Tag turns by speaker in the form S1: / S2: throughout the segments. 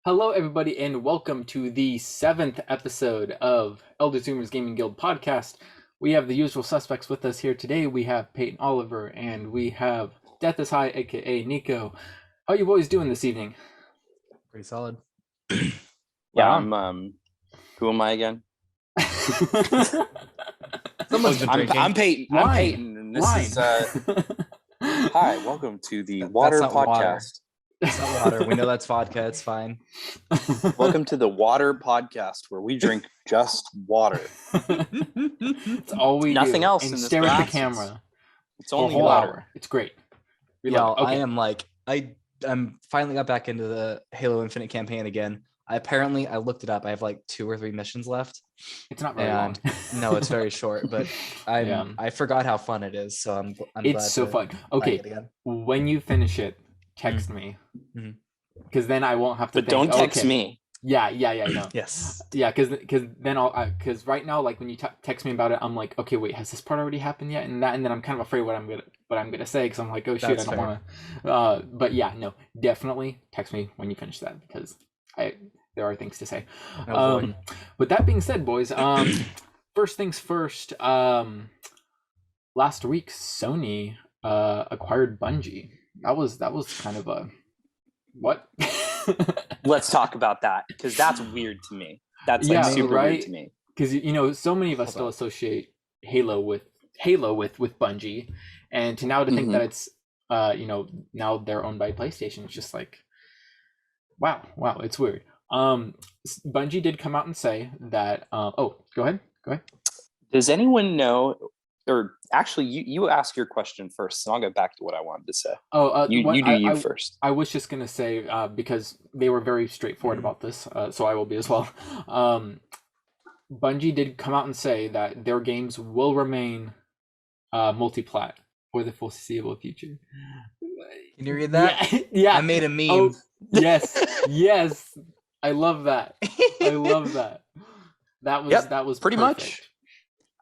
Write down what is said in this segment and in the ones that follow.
S1: Hello, everybody, and welcome to the seventh episode of Elder Zoomers Gaming Guild podcast. We have the usual suspects with us here today. We have Peyton Oliver, and we have Death is High, aka Nico. How you boys doing this evening?
S2: Pretty solid.
S3: Yeah, who am I again?
S2: Someone's been drinking.
S3: I'm Peyton.
S1: Wine.
S3: I'm Peyton, and this
S1: Wine.
S3: is hi, welcome to the Water
S2: That's not
S3: Podcast.
S2: water. It's not water. We know that's vodka. It's fine.
S3: Welcome to the Water Podcast, where we drink just water.
S1: It's all we
S3: Nothing
S1: do.
S3: else
S1: And
S3: in this
S1: stare at the
S3: glass.
S1: camera.
S3: It's only
S1: for a whole
S3: water.
S1: hour. It's great. We
S2: Y'all,
S1: love it. Okay.
S2: I am like I'm finally got back into the Halo Infinite campaign again. I looked it up. I have like 2 or 3 missions left.
S1: It's not very long.
S2: No, it's very short, but I forgot how fun it is. So I'm
S1: It's
S2: glad
S1: so
S2: to
S1: fun.
S2: play
S1: Okay,
S2: it again.
S1: when you finish it, text me.
S2: Mhm.
S1: Because then I won't have to
S3: But
S1: think,
S3: don't text
S1: okay.
S3: me.
S1: Yeah, no.
S2: Yes.
S1: Yeah, because then because right now, like when you text me about it, I'm like, okay, wait, has this part already happened yet? And then I'm kind of afraid what I'm gonna say, because I'm like, oh shit,
S2: That's
S1: I don't want to. But yeah, no, definitely text me when you finish that, because there are things to say.
S2: Oh, boy.
S1: With that being said, boys, first things first. Last week, Sony acquired Bungie. That was kind of a what?
S3: Let's talk about that, because that's weird to me. That's like super weird to me.
S1: Because so many of us still associate Halo with Bungie, and to think that it's now they're owned by PlayStation, it's just like wow, it's weird. Bungie did come out and say that go ahead.
S3: Does anyone know, or actually you ask your question first, and I'll get back to what I wanted to say. You do first.
S1: I was just gonna say because they were very straightforward about this, so I will be as well. Bungie did come out and say that their games will remain multi-plat for the foreseeable future.
S2: Can you read that?
S1: Yeah.
S2: I made a meme.
S1: Oh, yes. I love that. That was
S3: pretty
S1: perfect.
S3: much.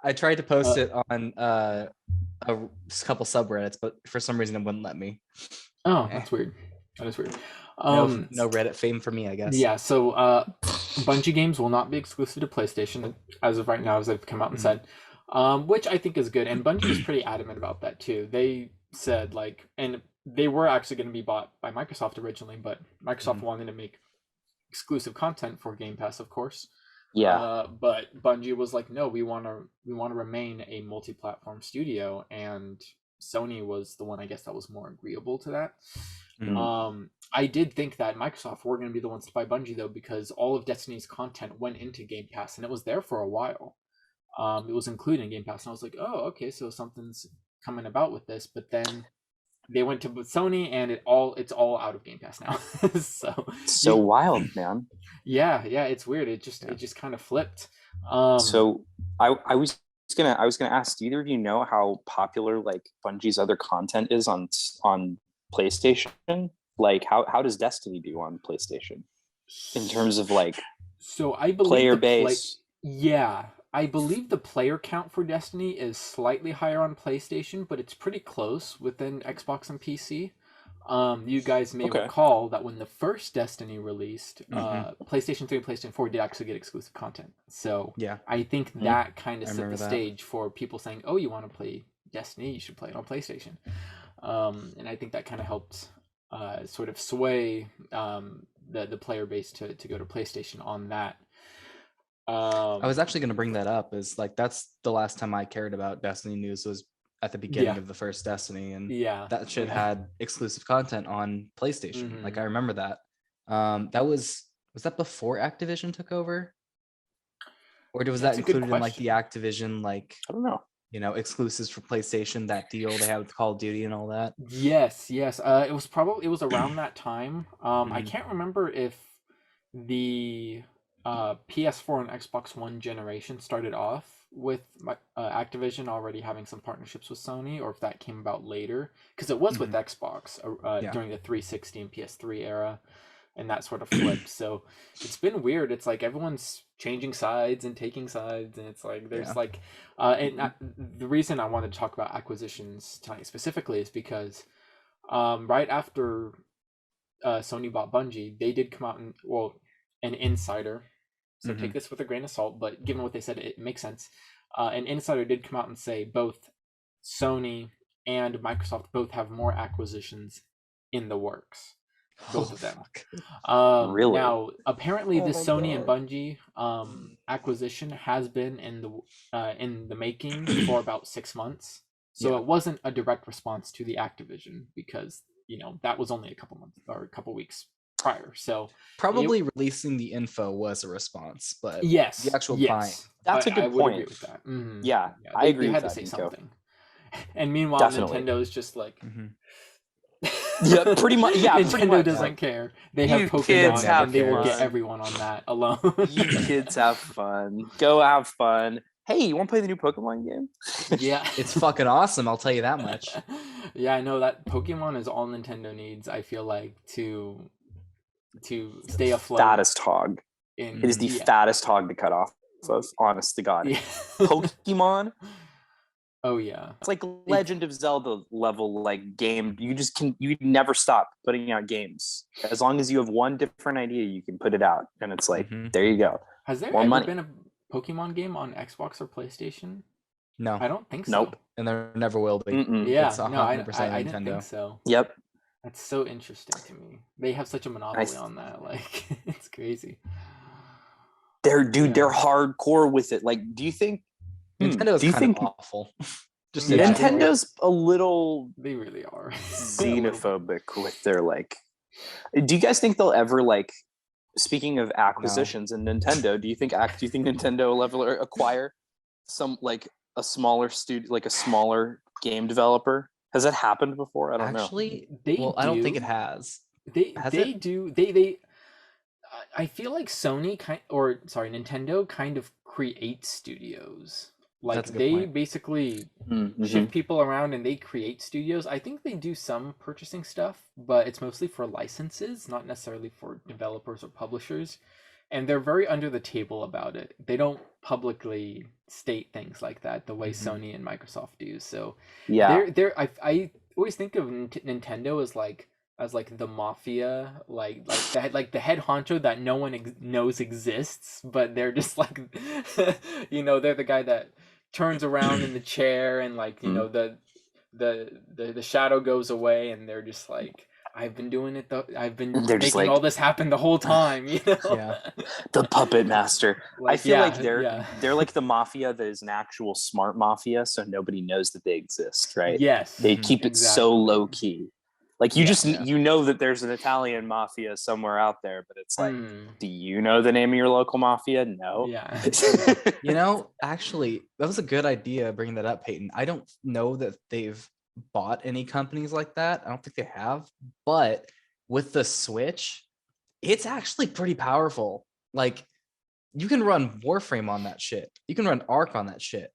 S2: I tried to post it on a couple subreddits, but for some reason it wouldn't let me.
S1: Oh, that's weird. That is weird.
S2: No Reddit fame for me, I guess.
S1: Yeah, so Bungie games will not be exclusive to PlayStation as of right now, as they've come out and said, which I think is good. And Bungie is pretty adamant about that too. They said and they were actually going to be bought by Microsoft originally, but Microsoft wanted to make exclusive content for Game Pass, of course.
S3: Yeah.
S1: But Bungie was like, no, we want to remain a multi-platform studio, and Sony was the one, I guess, that was more agreeable to that. I did think that Microsoft were going to be the ones to buy Bungie, though, because all of Destiny's content went into Game Pass, and it was there for a while. It was included in Game Pass, and I was like, oh, okay, so something's coming about with this. But then they went to Sony, and it's all out of Game Pass now. so
S3: wild, man.
S1: Yeah, it's weird. It just kind of flipped.
S3: So I was gonna ask, do either of you know how popular like Bungie's other content is on PlayStation? Like how does Destiny do on PlayStation in terms of like
S1: I believe
S3: player base?
S1: I believe the player count for Destiny is slightly higher on PlayStation, but it's pretty close within Xbox and PC. You guys may recall that when the first Destiny released, PlayStation 3 and PlayStation 4 did actually get exclusive content. So yeah, I think that kind of set the stage for people saying, oh, you want to play Destiny, you should play it on PlayStation. And I think that kind of helped sort of sway the player base to go to PlayStation on that.
S2: I was actually going to bring that up, is like that's the last time I cared about Destiny news was at the beginning of the first Destiny, and that shit had exclusive content on PlayStation. Like I remember that. That was that before Activision took over, or was that included in like the Activision, like
S3: I don't know,
S2: exclusives for PlayStation, that deal they had with Call of Duty and all that?
S1: Yes. It was around that time. I can't remember if the PS4 and Xbox One generation started off with Activision already having some partnerships with Sony, or if that came about later, because it was with Xbox during the 360 and PS3 era, and that sort of flipped. So it's been weird. It's like everyone's changing sides and taking sides, and it's like there's the reason I wanted to talk about acquisitions tonight specifically is because right after Sony bought Bungie, they did come out and, well, an insider, so take this with a grain of salt, but given what they said, it makes sense. An insider did come out and say both Sony and Microsoft both have more acquisitions in the works. Both of them.
S3: Really?
S1: Now, apparently, the Sony and Bungie acquisition has been in the making for about 6 months. So it wasn't a direct response to the Activision, because that was only a couple months or a couple weeks prior. So
S2: probably releasing the info was a response, but
S1: yes,
S2: the actual buying.
S3: That's a good point.
S1: I would agree with that.
S3: Yeah, I agree.
S1: They had
S3: to
S1: say
S3: Nico.
S1: something. And meanwhile,
S3: Definitely.
S1: Nintendo is just like,
S3: yeah, pretty much. Yeah,
S1: Nintendo doesn't care. They have Pokemon, and they will get everyone on that alone.
S3: You kids have fun. Go have fun. Hey, you want to play the new Pokemon game?
S1: Yeah,
S2: it's fucking awesome. I'll tell you that much.
S1: Yeah, I know that Pokemon is all Nintendo needs. I feel like to stay afloat.
S3: Fattest hog. It is the fattest hog to cut off of. Honest to God, Pokemon.
S1: Oh yeah,
S3: it's like Legend of Zelda level like game. You never stop putting out games. As long as you have one different idea, you can put it out, and it's like there you go.
S1: Has there ever been a Pokemon game on Xbox or PlayStation?
S2: No,
S1: I don't think so.
S3: Nope,
S2: and there never will be.
S1: Yeah, no, I didn't think so.
S3: Yep,
S1: that's so interesting to me. They have such a monopoly on that. Like, it's crazy.
S3: They're hardcore with it. Like, do you think?
S2: Nintendo's kind of awful.
S3: Just Nintendo's a little.
S1: They really are
S3: xenophobic with their like. Do you guys think they'll ever like? Speaking of acquisitions and Nintendo, do you think Nintendo will ever acquire some like a smaller studio, like a smaller game developer? Has that happened before? I don't know.
S2: Actually, I don't think it has.
S1: They do. They. I feel like Nintendo kind of creates studios. Like they basically shift people around and they create studios. I think they do some purchasing stuff, but it's mostly for licenses, not necessarily for developers or publishers. And they're very under the table about it. They don't publicly state things like that the way Sony and Microsoft do. So I always think of Nintendo as like the mafia, like the head honcho that no one knows exists, but they're just like, they're the guy that turns around in the chair and like, the shadow goes away and they're just like, I've been doing it. I've been making all this happen the whole time.
S3: The puppet master. I feel like they're like the mafia that is an actual smart mafia, so nobody knows that they exist, right?
S1: Yes,
S3: they keep it so low key. Like you know that there's an Italian mafia somewhere out there, but it's like, do you know the name of your local mafia? No.
S1: Yeah.
S2: Actually, that was a good idea bringing that up, Peyton. I don't know that they've bought any companies like that. I don't think they have, but with the Switch, it's actually pretty powerful. Like, you can run Warframe on that shit. You can run Arc on that shit.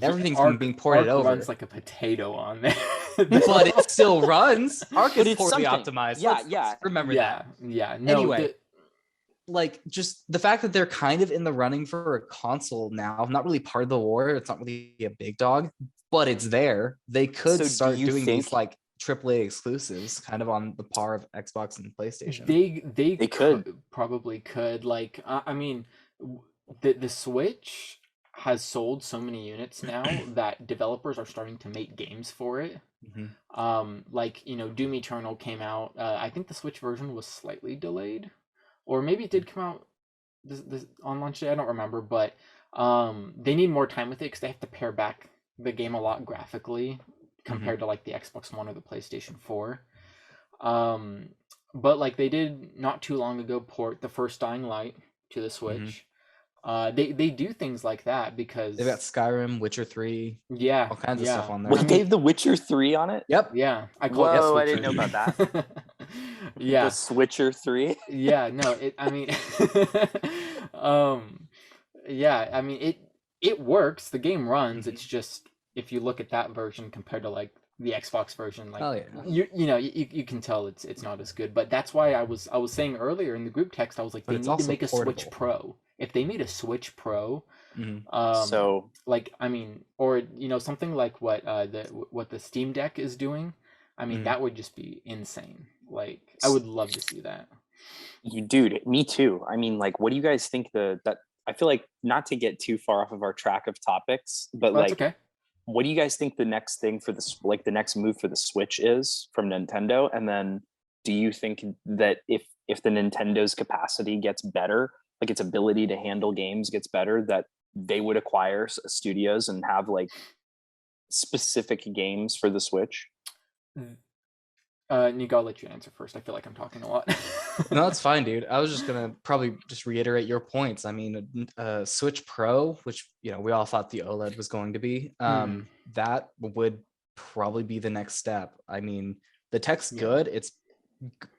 S2: Everything's being ported over.
S1: Runs like a potato on there.
S2: But it still runs. Arc is poorly optimized. Let's remember that.
S1: Yeah. No,
S2: anyway, like just the fact that they're kind of in the running for a console now, not really part of the war. It's not really a big dog, but it's there. They could start doing these like AAA exclusives, kind of on the par of Xbox and PlayStation.
S1: They probably could. Like, I mean, the Switch has sold so many units now that developers are starting to make games for it. Like, Doom Eternal came out. I think the Switch version was slightly delayed, or maybe it did come out this on launch day. I don't remember, but they need more time with it because they have to pare back the game a lot graphically compared to like the Xbox One or the PlayStation 4. But like they did not too long ago port the first Dying Light to the Switch. They do things like that because
S2: they've got Skyrim, Witcher 3,
S1: all
S2: kinds of stuff on there.
S3: Wait, they have The Witcher 3 on it?
S2: Yep.
S1: Yeah.
S3: I didn't know about that. The Switcher 3?
S1: Yeah, no, it works. The game runs. It's just if you look at that version compared to like the Xbox version, like you can tell it's not as good. But that's why I was saying earlier in the group text, I was like, they need to make a Switch Pro. If they made a Switch Pro,
S3: so
S1: like or something like what the Steam Deck is doing, that would just be insane. Like, I would love to see that.
S3: Dude, me too. I mean, like, what do you guys think that I feel like, not to get too far off of our track of topics, but
S1: like, okay.
S3: What do you guys think the next thing for this, like the next move for the Switch is from Nintendo? And then do you think that if the Nintendo's capacity gets better, like its ability to handle games gets better, that they would acquire studios and have like specific games for the Switch?
S1: Nico, I'll let you answer first. I feel like I'm talking a lot.
S2: No, that's fine, dude. I was just gonna probably just reiterate your points. I mean, Switch Pro, which we all thought the OLED was going to be, that would probably be the next step. I mean, the tech's good. It's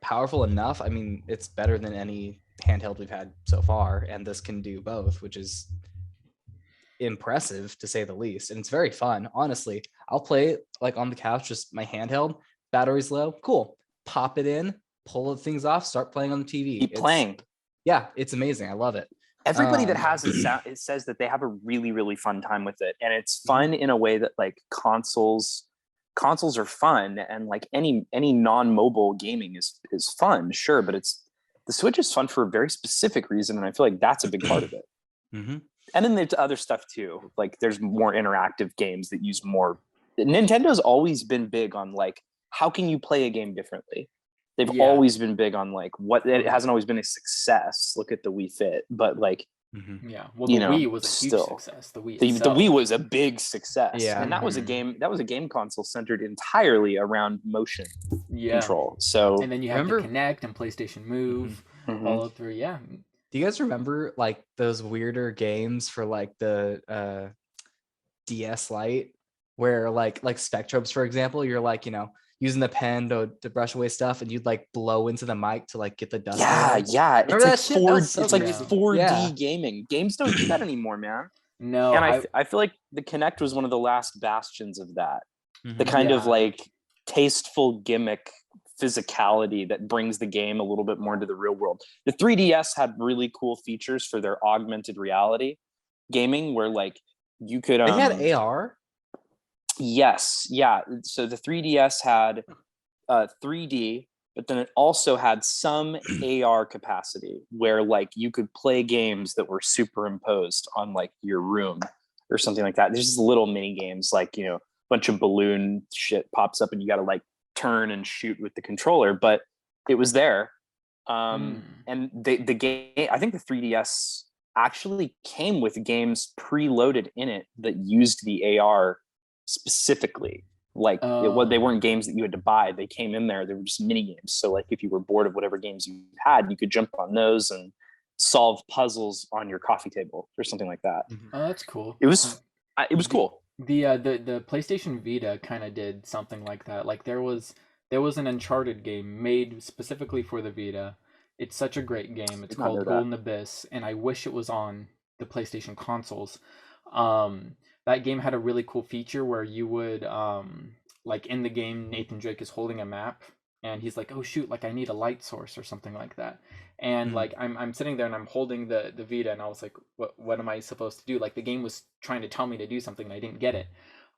S2: powerful enough. I mean, it's better than any handheld we've had so far, and this can do both, which is impressive to say the least. And it's very fun. Honestly, I'll play it like on the couch, just my handheld. Battery's low, cool. Pop it in, pull the things off, start playing on the TV.
S3: Keep playing.
S2: Yeah, it's amazing. I love it.
S3: Everybody that has it says that they have a really, really fun time with it. And it's fun in a way that like consoles are fun, and like any non-mobile gaming is fun, sure, but the Switch is fun for a very specific reason, and I feel like that's a big part of it. And then there's other stuff too. Like there's more interactive games that use more. Nintendo's always been big on like, how can you play a game differently? They've always been big on like what it hasn't always been a success. Look at the Wii Fit, but like,
S1: well, the Wii was a huge success. The
S3: Wii was a big success, and that was a game console centered entirely around motion control. So,
S1: and then you have the Kinect and PlayStation Move all through. Yeah.
S2: Do you guys remember like those weirder games for like the DS Lite, where like Spectrobes, for example, you're like using the pen to brush away stuff, and you'd like blow into the mic to like get the dust.
S3: Yeah. It's like 4D gaming. Games don't do that anymore, man.
S1: No.
S3: And I feel like the Kinect was one of the last bastions of that. The kind of like tasteful gimmick physicality that brings the game a little bit more into the real world. The 3DS had really cool features for their augmented reality gaming, where like you could
S2: they had AR.
S3: Yes, yeah. So the 3DS had 3D, but then it also had some AR capacity where like you could play games that were superimposed on like your room or something like that. There's just little mini games, like a bunch of balloon shit pops up and you got to like turn and shoot with the controller, but it was there. And the game, I think the 3DS actually came with games preloaded in it that used the AR specifically. Like they weren't games that you had to buy. They came in there. They were just mini games. So like if you were bored of whatever games you had, you could jump on those and solve puzzles on your coffee table or something like that.
S1: Oh, that's cool.
S3: It was cool.
S1: The PlayStation Vita kind of did something like that. Like there was an Uncharted game made specifically for the Vita. It's such a great game. It's called Golden Abyss, and I wish it was on the PlayStation consoles. That game had a really cool feature where you would like in the game, Nathan Drake is holding a map and he's like, oh shoot, like I need a light source or something like that. And like I'm sitting there and I'm holding the Vita, and I was like, what am I supposed to do? Like the game was trying to tell me to do something and I didn't get it.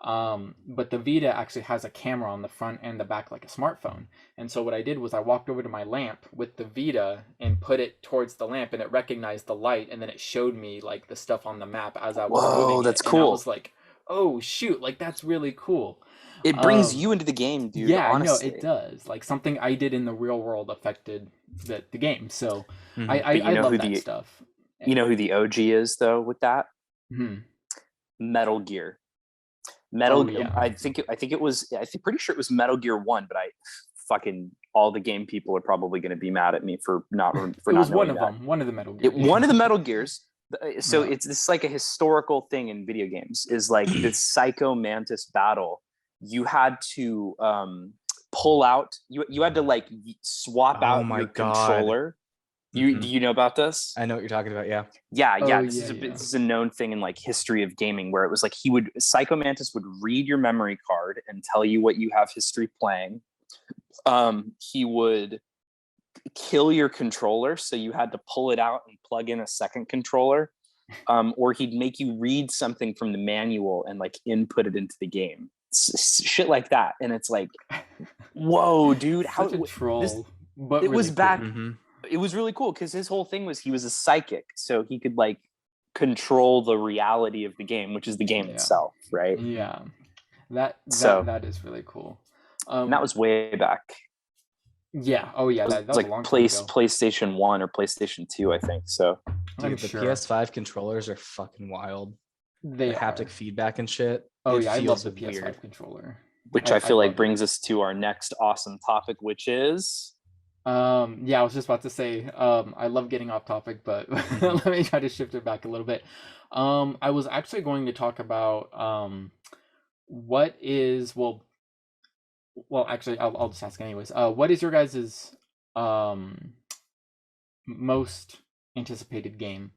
S1: But the Vita actually has a camera on the front and the back like a smartphone. And so what I did was I walked over to my lamp with the Vita and put it towards the lamp, and it recognized the light, and then it showed me like the stuff on the map as I was moving.
S3: Whoa, that's
S1: cool.
S3: cool.
S1: I was like, oh shoot, like that's really cool.
S3: It brings you into the game, dude.
S1: Yeah,
S3: honestly.
S1: No, it does. Like something I did in the real world affected the game. So I love that stuff.
S3: You know who the OG is though with that? Metal Gear. I think it was. Pretty sure it was Metal Gear 1, but all the game people are probably going to be mad at me for not.
S1: It was one of them. One of the Metal Gears.
S3: One of the Metal Gears. So it's this like a historical thing in video games is like this Psycho Mantis battle. You had to pull out. You had to like swap out your controller. Do you know about this?
S2: I know what you're talking about. Yeah.
S3: This is a known thing in like history of gaming, where it was like Psycho Mantis would read your memory card and tell you what you have history playing. He would kill your controller, so you had to pull it out and plug in a second controller, or he'd make you read something from the manual and like input it into the game. shit like that, and it's like, whoa, dude,
S1: Such a troll. But
S3: it
S1: really
S3: was
S1: cool.
S3: back. It was really cool because his whole thing was he was a psychic, so he could like control the reality of the game, which is the game itself, right?
S1: Yeah, that is really cool.
S3: And that was way back.
S1: Yeah. Oh yeah. That was
S3: like
S1: a long time ago.
S3: PlayStation 1 or PlayStation 2, I think. So,
S2: dude, the PS5 controllers are fucking wild.
S1: The
S2: haptic feedback and shit.
S1: Oh yeah, I love the PS5 controller.
S3: Which I feel like brings us to our next awesome topic, which is.
S1: Yeah, I was just about to say, I love getting off topic, but let me try to shift it back a little bit. I was actually going to talk about what is well actually I'll just ask anyways. What is your guys's most anticipated game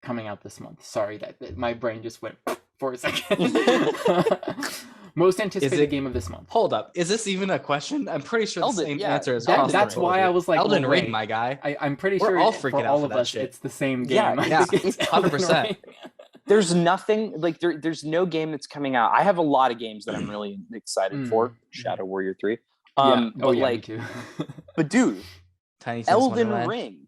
S1: coming out this month? Sorry that my brain just went for a second. Most anticipated game of this month.
S2: Hold up. Is this even a question? I'm pretty sure the same answer is
S1: that's why I was like,
S2: Elden Ring, my guy.
S1: I'm pretty sure
S2: all freaking
S1: for all of us, shit. It's the same game.
S2: Yeah, 100%.
S3: There's nothing like there's no game that's coming out. I have a lot of games that I'm really excited for. Shadow Warrior 3. Me too. But dude,
S2: Tiny
S3: Elden Ring.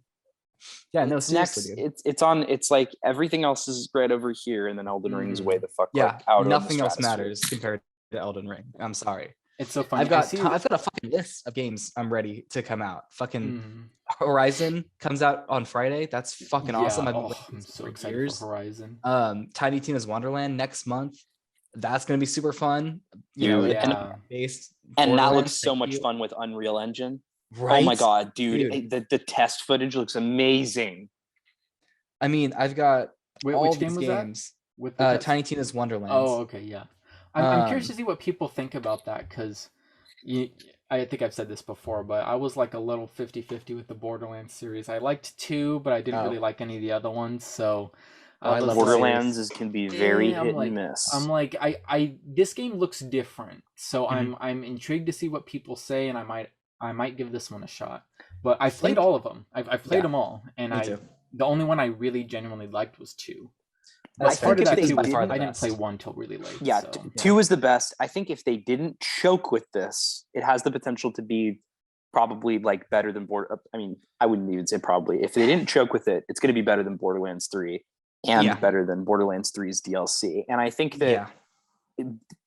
S2: Yeah, no,
S3: seriously, dude. It's on. It's like everything else is right over here, and then Elden Ring is way the fuck out.
S2: Nothing else matters compared to Elden Ring. I'm sorry.
S1: It's so funny.
S2: I've got a fucking list of games I'm ready to come out. Fucking Horizon comes out on Friday. That's fucking awesome.
S1: I'm so excited for Horizon.
S2: Tiny Tina's Wonderland next month. That's gonna be super fun.
S3: And that looks so much fun with Unreal Engine. Right? Oh my god, dude. The test footage looks amazing.
S2: I mean, I've got all
S1: which game
S2: these
S1: was
S2: games
S1: that? With
S2: Tiny Tina's Wonderland.
S1: Oh, okay, yeah. I'm curious to see what people think about that, because I think I've said this before, but I was like a little 50-50 with the Borderlands series. I liked 2, but I didn't really like any of the other ones, so...
S3: I love Borderlands can be very hit and miss.
S1: I'm like, this game looks different, so I'm intrigued to see what people say, and I might give this one a shot. But I've played all of them. I've played them all, and the only one I really genuinely liked was 2. I didn't play 1 till really late.
S3: Yeah, 2 is the best. I think if they didn't choke with this, it has the potential to be probably like better than I mean, I wouldn't even say probably. If they didn't choke with it, it's going to be better than Borderlands 3 and better than Borderlands 3's DLC. And I think that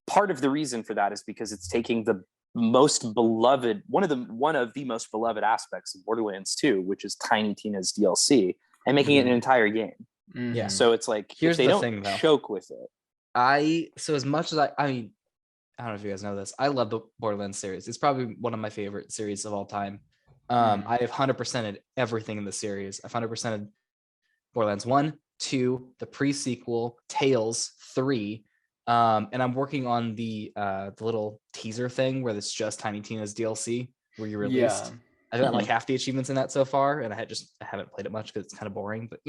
S3: part of the reason for that is because it's taking the most beloved, one of the most beloved aspects of Borderlands 2, which is Tiny Tina's DLC, and making it an entire game.
S2: Yeah.
S3: So it's like,
S2: here's
S3: if they
S2: the
S3: don't
S2: thing, though.
S3: choke with it.
S2: So as much as I mean, I don't know if you guys know this, I love the Borderlands series. It's probably one of my favorite series of all time. I have 100%ed everything in the series. I've 100%ed Borderlands 1, 2, the pre-sequel, Tales 3, and I'm working on the little teaser thing where it's just Tiny Tina's DLC where you released. I've got like half the achievements in that so far, and I haven't played it much because it's kind of boring, but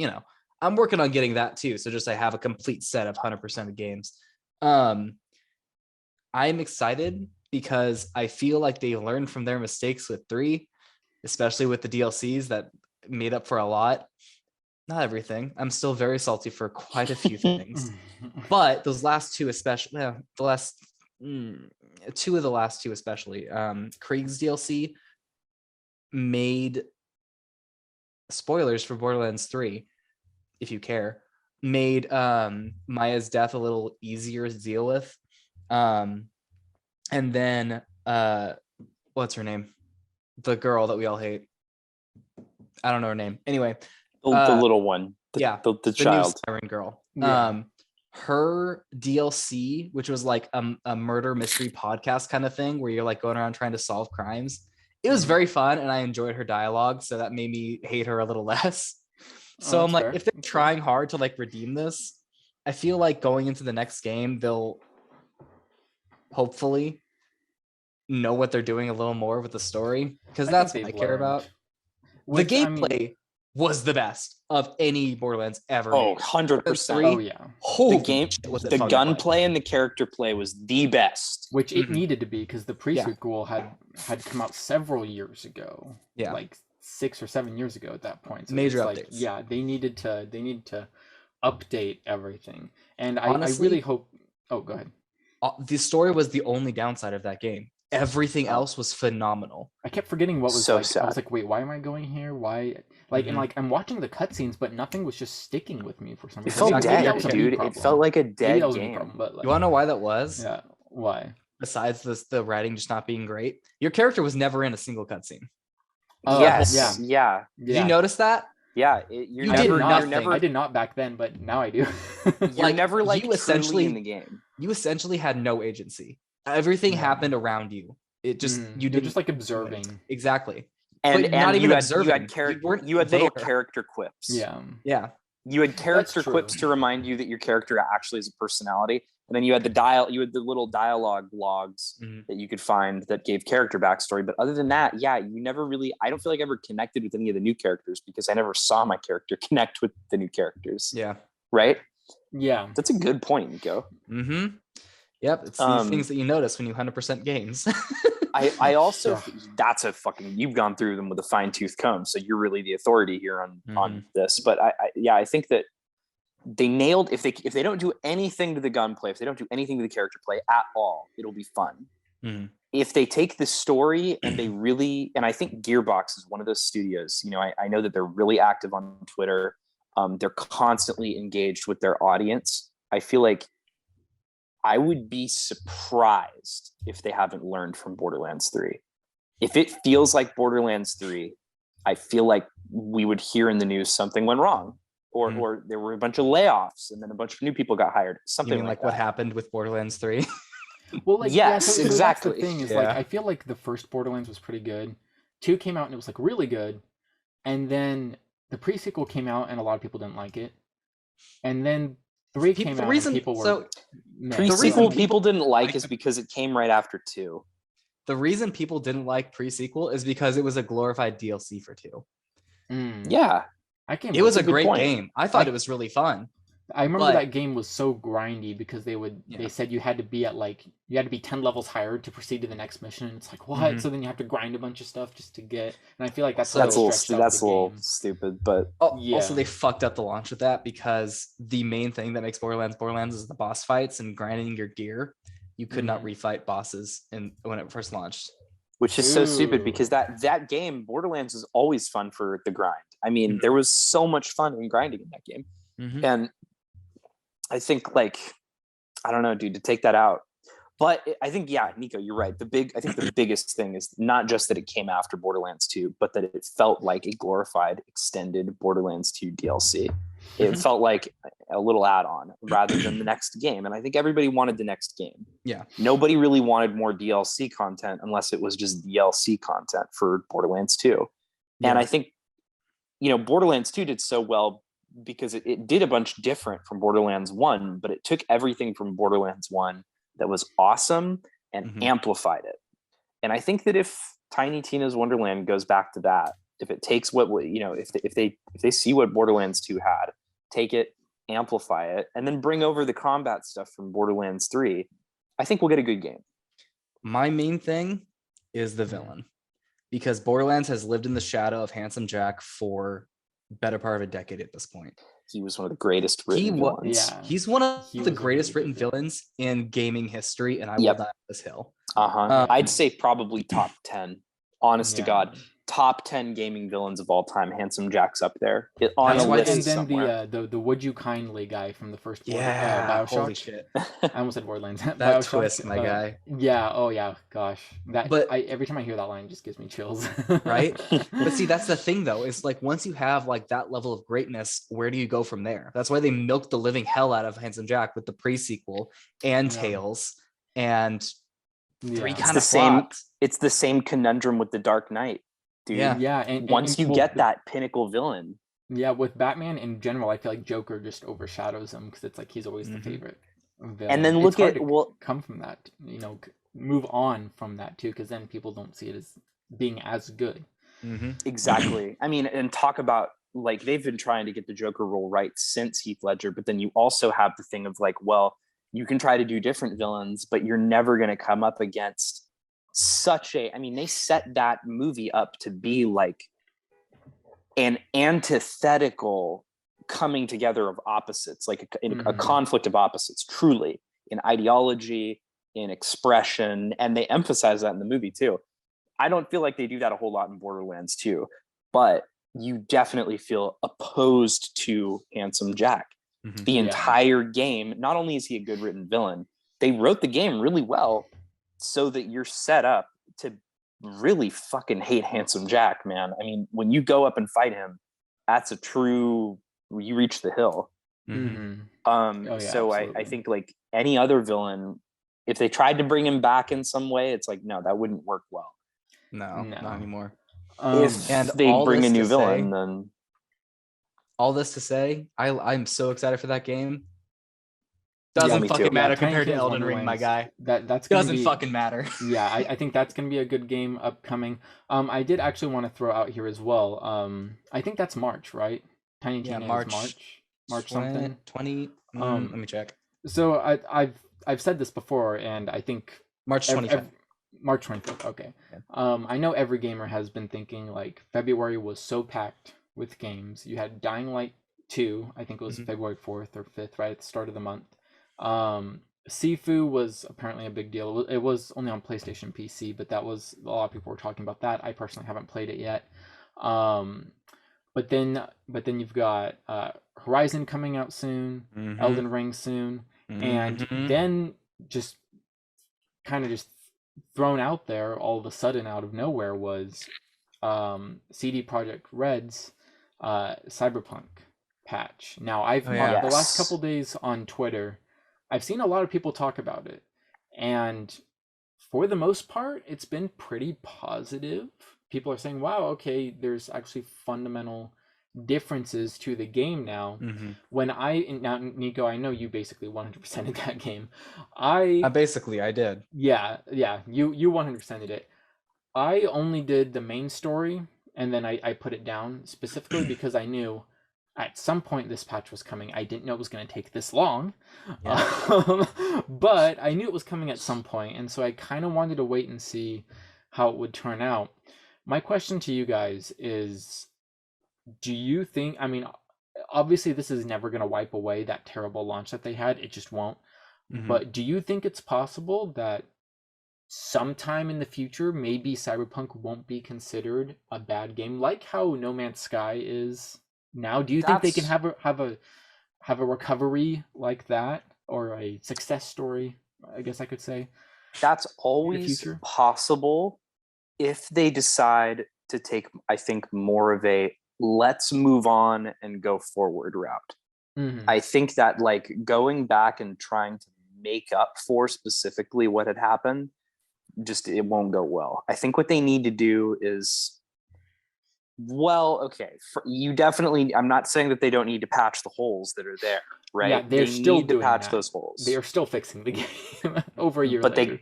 S2: I'm working on getting that too. So just I have a complete set of 100% of games. I'm excited because I feel like they learned from their mistakes with 3, especially with the DLCs that made up for a lot. Not everything. I'm still very salty for quite a few things, but those last 2, especially the last 2 of the last 2, especially Krieg's DLC made, spoilers for Borderlands 3 if you care, made Maya's death a little easier to deal with. And then what's her name? The girl that we all hate. I don't know her name. Anyway,
S3: the little one. The child.
S2: New Siren girl. Yeah. Her DLC, which was like a murder mystery podcast kind of thing where you're like going around trying to solve crimes. It was very fun, and I enjoyed her dialogue, so that made me hate her a little less. So I'm like, fair. If they're trying hard to like redeem this, I feel like going into the next game, they'll hopefully know what they're doing a little more with the story, because that's what I care about. The gameplay was the best of any Borderlands ever.
S3: Oh, 100%.
S1: Oh, yeah.
S3: The game, the gunplay and the character play was the best.
S1: Which it needed to be, because the pre-sequel had come out several years ago.
S2: Yeah.
S1: Like 6 or 7 years ago at that point. So
S2: major
S1: updates.
S2: Like,
S1: yeah, they needed to update everything. And honestly, I really hope... Oh, go ahead.
S2: The story was the only downside of that game. Everything else was phenomenal.
S1: I kept forgetting what was
S3: so
S1: like.
S3: sad.
S1: I was like, wait, why am I going here? Why? Like, and like, I'm watching the cutscenes, but nothing was just sticking with me for some
S3: It
S1: reason.
S3: felt dead, dude. It felt like a dead game.
S1: Problem, but like,
S2: you want to know why that was?
S1: Yeah, why?
S2: Besides the writing just not being great, your character was never in a single cutscene.
S3: Yes. Yeah.
S2: Did you notice that?
S3: Yeah.
S1: I did not back then, but now I do.
S3: You're never like you essentially in the game.
S2: You essentially had no agency. Everything happened around you. It just
S1: you're just like observing.
S2: Exactly.
S3: And
S2: not even observing.
S3: You had little character quips.
S2: Yeah.
S3: You had character quips to remind you that your character actually is a personality. And then you had the little dialogue logs that you could find that gave character backstory. But other than that, you never really, I don't feel like I ever connected with any of the new characters because I never saw my character connect with the new characters.
S2: Yeah.
S3: Right?
S1: Yeah.
S3: That's a good point, Nico.
S2: Mm-hmm. Yep. It's these things that you notice when you 100% games.
S3: I also, you've gone through them with a fine tooth comb. So you're really the authority here on this. But I think that they nailed, if they don't do anything to the gunplay, if they don't do anything to the character play at all, it'll be fun. If they take the story and they really, and I think Gearbox is one of those studios, I know that they're really active on Twitter. They're constantly engaged with their audience. I feel like I would be surprised if they haven't learned from Borderlands 3. If it feels like Borderlands 3, I feel like we would hear in the news something went wrong. Or there were a bunch of layoffs and then a bunch of new people got hired. Something like
S2: what happened with Borderlands 3.
S1: Well, like,
S3: yes, exactly.
S1: That's the thing is like, I feel like the first Borderlands was pretty good. 2 came out and it was like really good. And then the pre-sequel came out and a lot of people didn't like it. And then 3 came out and people were...
S3: Pre-sequel people didn't like is because it came right after 2.
S2: The reason people didn't like pre-sequel is because it was a glorified DLC for 2.
S3: Yeah.
S2: It was a great game. I thought it was really fun.
S1: I remember that game was so grindy because they said you had to be 10 levels higher to proceed to the next mission. It's like, what? So then you have to grind a bunch of stuff just to get, and I feel like that's a little
S3: stupid, but
S2: also they fucked up the launch with that because the main thing that makes Borderlands is the boss fights and grinding your gear. You could not refight bosses when it first launched.
S3: Which is so stupid because that game, Borderlands, is always fun for the grind. I mean, there was so much fun in grinding in that game. And I think, like, I don't know, dude, to take that out. But I think, Nico, you're right. I think the biggest thing is not just that it came after Borderlands 2, but that it felt like a glorified, extended Borderlands 2 DLC. It felt like a little add-on rather than the next game. And I think everybody wanted the next game.
S2: Yeah.
S3: Nobody really wanted more DLC content unless it was just DLC content for Borderlands 2. Yeah. And I think, Borderlands 2 did so well because it did a bunch different from Borderlands 1, but it took everything from Borderlands 1 that was awesome and amplified it. And I think that if Tiny Tina's Wonderland goes back to that, if it takes if they see what Borderlands 2 had, take it, amplify it, and then bring over the combat stuff from Borderlands 3, I think we'll get a good game.
S2: My main thing is the villain, because Borderlands has lived in the shadow of Handsome Jack for better part of a decade at this point.
S3: He was one of the greatest written villains.
S2: He's one of the greatest written villains in gaming history, and I will die on this hill.
S3: I'd say probably top 10. Honest to God, top 10 gaming villains of all time. Handsome Jack's up there. On a list somewhere.
S1: the Would You Kindly guy from the first
S2: BioShock.
S1: Holy shit. I almost said Borderlands.
S2: That BioShock, twist, my guy.
S1: Yeah. Oh yeah. Gosh. Every time I hear that line, it just gives me chills.
S2: Right. But see, that's the thing though. It's like once you have like that level of greatness, where do you go from there? That's why they milked the living hell out of Handsome Jack with the pre-sequel and Tales and 3 kind of flopped.
S3: It's the same conundrum with the Dark Knight. Dude.
S1: Yeah. And
S3: once you get that pinnacle villain.
S1: Yeah, with Batman in general, I feel like Joker just overshadows him because it's like he's always the favorite villain.
S3: And then
S1: come from that, move on from that too, because then people don't see it as being as good.
S3: Exactly. I mean, and talk about like they've been trying to get the Joker role right since Heath Ledger, but then you also have the thing of like, well, you can try to do different villains, but you're never going to come up against they set that movie up to be like an antithetical coming together of opposites, like a conflict of opposites, truly, in ideology, in expression, and they emphasize that in the movie too. I don't feel like they do that a whole lot in Borderlands 2, but you definitely feel opposed to Handsome Jack. The entire game. Not only is he a good written villain, they wrote the game really well so that you're set up to really fucking hate Handsome Jack, man. I mean, when you go up and fight him, that's a true, you reach the hill. So I think like any other villain, if they tried to bring him back in some way, it's like, no, that wouldn't work well.
S2: No, not anymore.
S3: If they bring a new villain, then
S2: all this to say, I'm so excited for that game. Doesn't fucking matter compared to Elden Ring, my guy.
S1: That's
S2: doesn't fucking matter.
S1: Yeah, I think that's gonna be a good game upcoming. I did actually want to throw out here as well. I think that's March, right? Tiny Tina is March something.
S2: 20. Let me check.
S1: So I've said this before, and I think
S2: March 25th.
S1: March 25th. Okay. I know every gamer has been thinking like February was so packed with games. You had Dying Light 2, I think it was February 4th or 5th, right at the start of the month. Sifu was apparently a big deal. It was only on PlayStation PC, but that was, a lot of people were talking about that. I personally haven't played it yet. But then you've got Horizon coming out soon, Elden Ring soon, and then just kind of just thrown out there all of a sudden out of nowhere was CD Projekt Red's Cyberpunk patch. Now I've the last couple days on Twitter, I've seen a lot of people talk about it, and for the most part it's been pretty positive. People are saying, wow, okay, there's actually fundamental differences to the game now. When now Nico, I know you basically 100%ed that game. I
S2: did.
S1: Yeah, you 100%ed it. I only did the main story, and then I put it down specifically because I knew at some point this patch was coming. I didn't know it was going to take this long, but I knew it was coming at some point, and so I kind of wanted to wait and see how it would turn out. My question to you guys is, do you think, I mean, obviously this is never going to wipe away that terrible launch that they had. It just won't. But do you think it's possible that sometime in the future, maybe Cyberpunk won't be considered a bad game, like how No Man's Sky is now? Do you think they can have a recovery like that, or a success story, I guess I could say?
S3: That's always possible if they decide to take, I think, more of a let's move on and go forward route. I think that like going back and trying to make up for specifically what had happened, just it won't go well. I think what they need to do is, well, okay, you definitely, I'm not saying that they don't need to patch the holes that are there, right?
S1: Yeah, they still
S3: need to patch those holes.
S1: They are still fixing the game over a year later.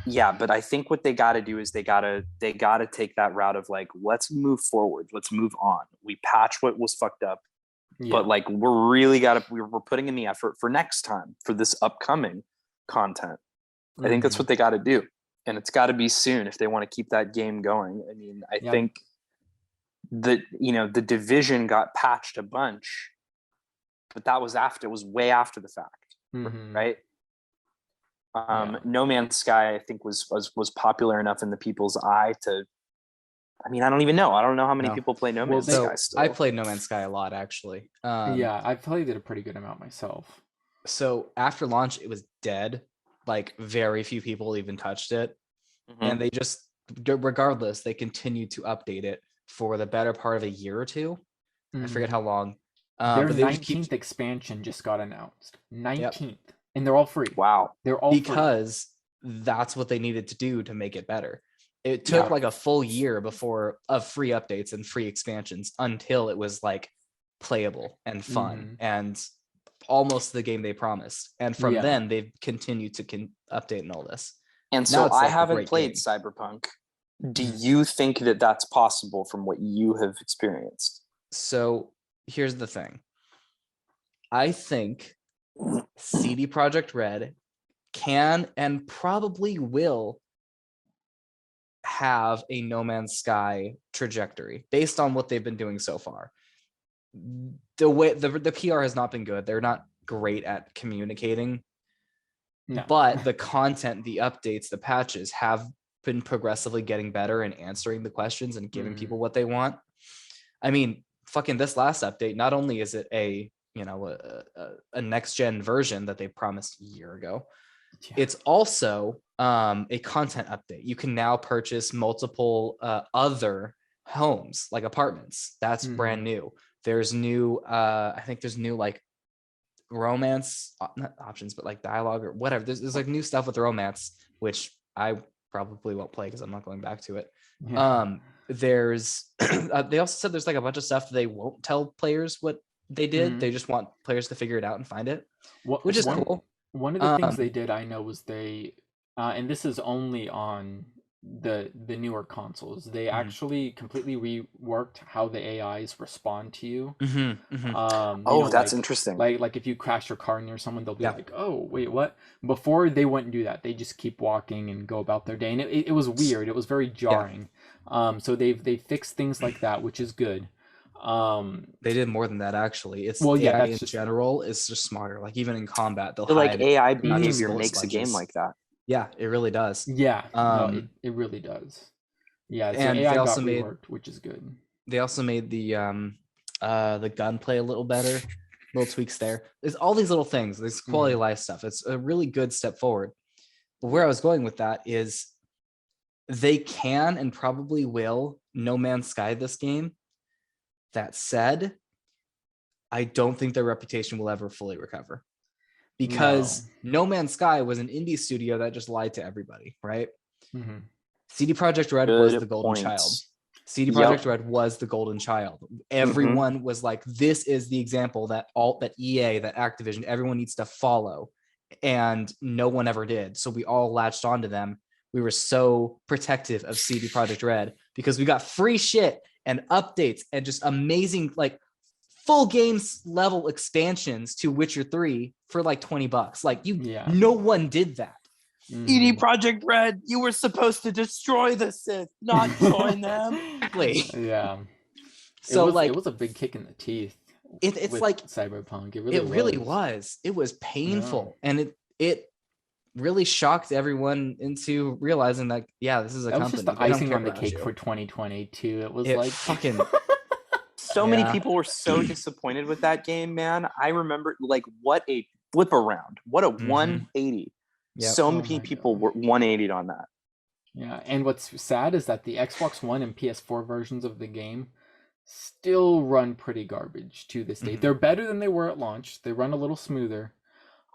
S3: But I think what they got to do is they got to take that route of like, let's move forward, let's move on. We patch what was fucked up, but like we're putting in the effort for next time, for this upcoming content. I think that's what they got to do, and it's got to be soon if they want to keep that game going. I mean, I think that, the Division got patched a bunch, but that was it was way after the fact, right? No Man's Sky, I think, was popular enough in the people's eye to, I mean, I don't even know. I don't know how many people play No Man's Sky still.
S2: I played No Man's Sky a lot, actually.
S1: I played it a pretty good amount myself.
S2: So after launch, it was dead. Like, very few people even touched it. And they just, regardless, they continued to update it for the better part of a year or two. I forget how long.
S1: Their 19th expansion just got announced. 19th. And they're all free.
S3: Wow.
S1: They're all
S2: because that's what they needed to do to make it better. It took like a full year of free updates and free expansions until it was like playable and fun and almost the game they promised. And from then they've continued to update and all this.
S3: And so I haven't played Cyberpunk. Do you think that that's possible from what you have experienced?
S2: So here's the thing. I think CD Projekt Red can and probably will have a No Man's Sky trajectory based on what they've been doing so far. The way the PR has not been good. They're not great at communicating
S1: No.
S2: But the content, the updates, the patches have been progressively getting better and answering the questions and giving people what they want. I mean, fucking this last update, not only is it a next gen version that they promised a year ago, it's also a content update. You can now purchase multiple other homes, like apartments. That's brand new. There's new I think there's new like romance, not options, but like dialogue or whatever. There's like new stuff with romance, which I probably won't play because I'm not going back to it. There's they also said there's like a bunch of stuff they won't tell players what they did. They just want players to figure it out and find it, which is cool.
S1: One of the things they did, I know, was they and this is only on the newer consoles, they actually completely reworked how the AIs respond to you.
S3: That's interesting.
S1: Like if you crash your car near someone, they'll be like, oh wait, what? Before, they wouldn't do that. They just keep walking and go about their day, and it was weird. It was very jarring. So they fixed things like that, which is good.
S2: They did more than that, actually. It's AI in general is just smarter. Like even in combat, they'll
S3: like AI behavior makes a game like that.
S2: Yeah, it really does.
S1: Yeah, it really does. Yeah, so and AI they also made reworked, which is good.
S2: They also made the gunplay a little better, little tweaks there. There's all these little things. There's quality of life stuff. It's a really good step forward. But where I was going with that is they can and probably will No Man's Sky this game. That said, I don't think their reputation will ever fully recover. Because No Man's Sky was an indie studio that just lied to everybody, right? CD Projekt Red was the golden child. CD Projekt Red was the golden child. Everyone was like, this is the example that EA, that Activision, everyone needs to follow. And no one ever did. So we all latched onto them. We were so protective of CD Projekt Red because we got free shit and updates and just amazing, like, full games level expansions to Witcher 3 for like $20. Like no one did that.
S3: CD Projekt Red, you were supposed to destroy the Sith, not join them.
S2: Exactly.
S1: Yeah.
S2: So
S1: it was a big kick in the teeth.
S2: It's like
S1: Cyberpunk. It
S2: really was. It was painful, and it really shocked everyone into realizing that this is a company.
S1: Was just the icing on the cake for 2022. It was like
S2: fucking.
S3: So many people were so disappointed with that game, man. I remember, like, what a flip around. What a 180. Yep. So many people were 180'd on that.
S1: Yeah, and what's sad is that the Xbox One and PS4 versions of the game still run pretty garbage to this day. They're better than they were at launch. They run a little smoother.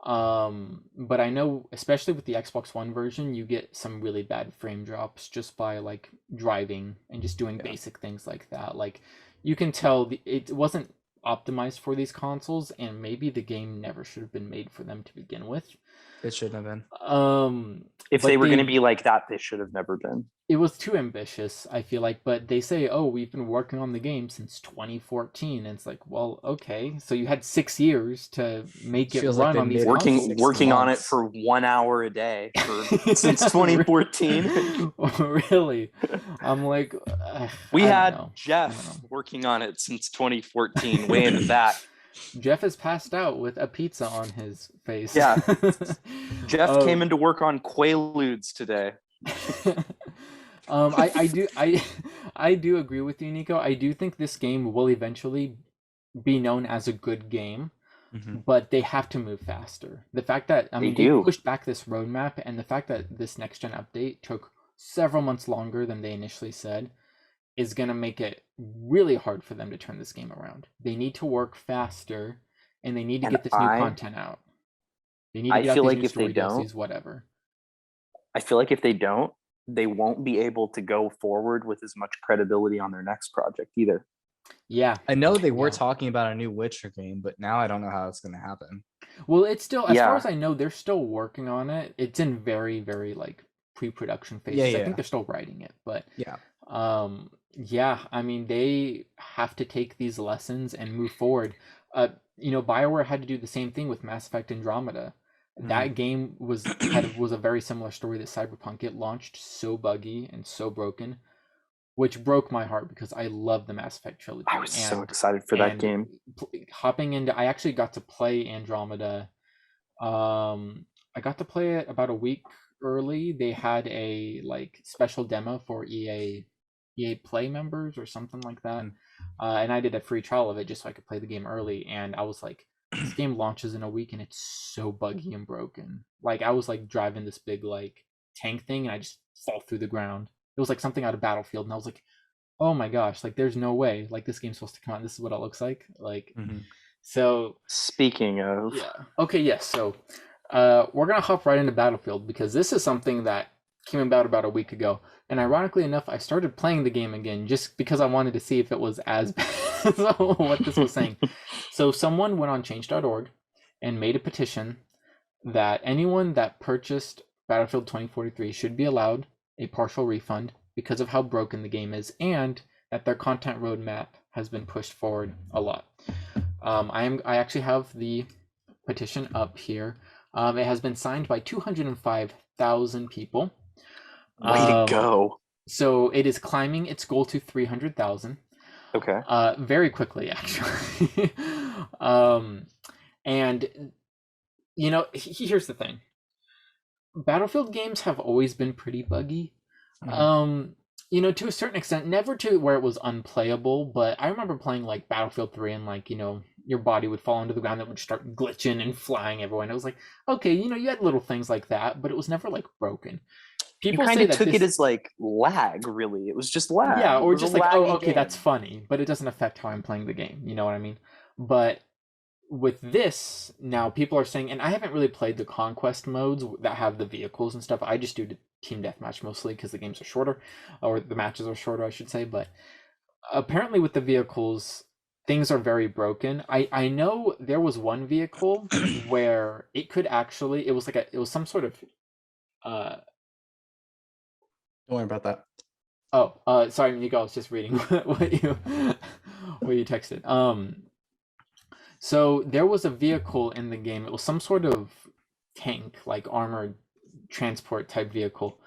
S1: But I know, especially with the Xbox One version, you get some really bad frame drops just by, like, driving and just doing basic things like that. Like, you can tell it wasn't optimized for these consoles, and maybe the game never should have been made for them to begin with.
S2: It shouldn't have
S1: been.
S3: If they were going to be like that, they should have never been.
S1: It was too ambitious, I feel like. But they say, oh, we've been working on the game since 2014. And it's like, well, okay. So you had 6 years to make it run on these consoles.
S3: Working on it for 1 hour a day since 2014.
S1: Really? I'm like...
S3: we had Jeff working on it since 2014. Way into that.
S1: Jeff is passed out with a pizza on his face.
S3: Yeah. Jeff came into work on Quaaludes today.
S1: I do agree with you, Nico. I do think this game will eventually be known as a good game, but they have to move faster. The fact that they pushed back this roadmap, and the fact that this next gen update took several months longer than they initially said is going to make it really hard for them to turn this game around. They need to work faster, and they need to get this new content out. They need to get out these new story DLCs, whatever.
S3: I feel like if they don't, they won't be able to go forward with as much credibility on their next project either.
S1: Yeah.
S2: I know they were talking about a new Witcher game, but now I don't know how it's going to happen.
S1: Well, it's still, as far as I know, they're still working on it. It's in very, very, like, pre-production phase. I think they're still writing it, but I mean, they have to take these lessons and move forward. BioWare had to do the same thing with Mass Effect Andromeda. That game was a very similar story to Cyberpunk. It launched so buggy and so broken, which broke my heart because I love the Mass Effect trilogy.
S3: I was so excited for that game.
S1: I actually got to play Andromeda. I I got to play it about a week early. They had a like special demo for EA Play members or something like that. And I did a free trial of it just so I could play the game early. And I was like, this game launches in a week and it's so buggy and broken. Like I was like driving this big like tank thing and I just fall through the ground. It was like something out of Battlefield, and I was like, oh my gosh, like there's no way like this game's supposed to come out. This is what it looks like. Like so
S3: speaking of
S1: okay, yes. So we're gonna hop right into Battlefield because this is something that came about a week ago. And ironically enough, I started playing the game again just because I wanted to see if it was as bad as what this was saying. So someone went on change.org and made a petition that anyone that purchased Battlefield 2043 should be allowed a partial refund because of how broken the game is, and that their content roadmap has been pushed forward a lot. I actually have the petition up here. It has been signed by 205,000 people.
S3: Way to go.
S1: So it is climbing its goal to 300,000.
S3: Okay.
S1: Very quickly, actually. And, you know, here's the thing. Battlefield games have always been pretty buggy. You know, to a certain extent, never to where it was unplayable, but I remember playing like Battlefield 3 and like, you know, your body would fall into the ground that would start glitching and flying everywhere. And it was like, okay, you know, you had little things like that, but it was never like broken.
S3: People kind of took it as like lag, really. It was just lag.
S1: Yeah, or just like, oh, okay, game. That's funny, but it doesn't affect how I'm playing the game. You know what I mean? But with this, now people are saying, and I haven't really played the conquest modes that have the vehicles and stuff. I just do team deathmatch mostly because the games are shorter, or the matches are shorter, I should say. But apparently with the vehicles, things are very broken. I know there was one vehicle where it could actually, it was some sort of
S2: don't worry about that.
S1: Oh, sorry, Nico. I was just reading what you texted. So there was a vehicle in the game. It was some sort of tank, like armored transport type vehicle,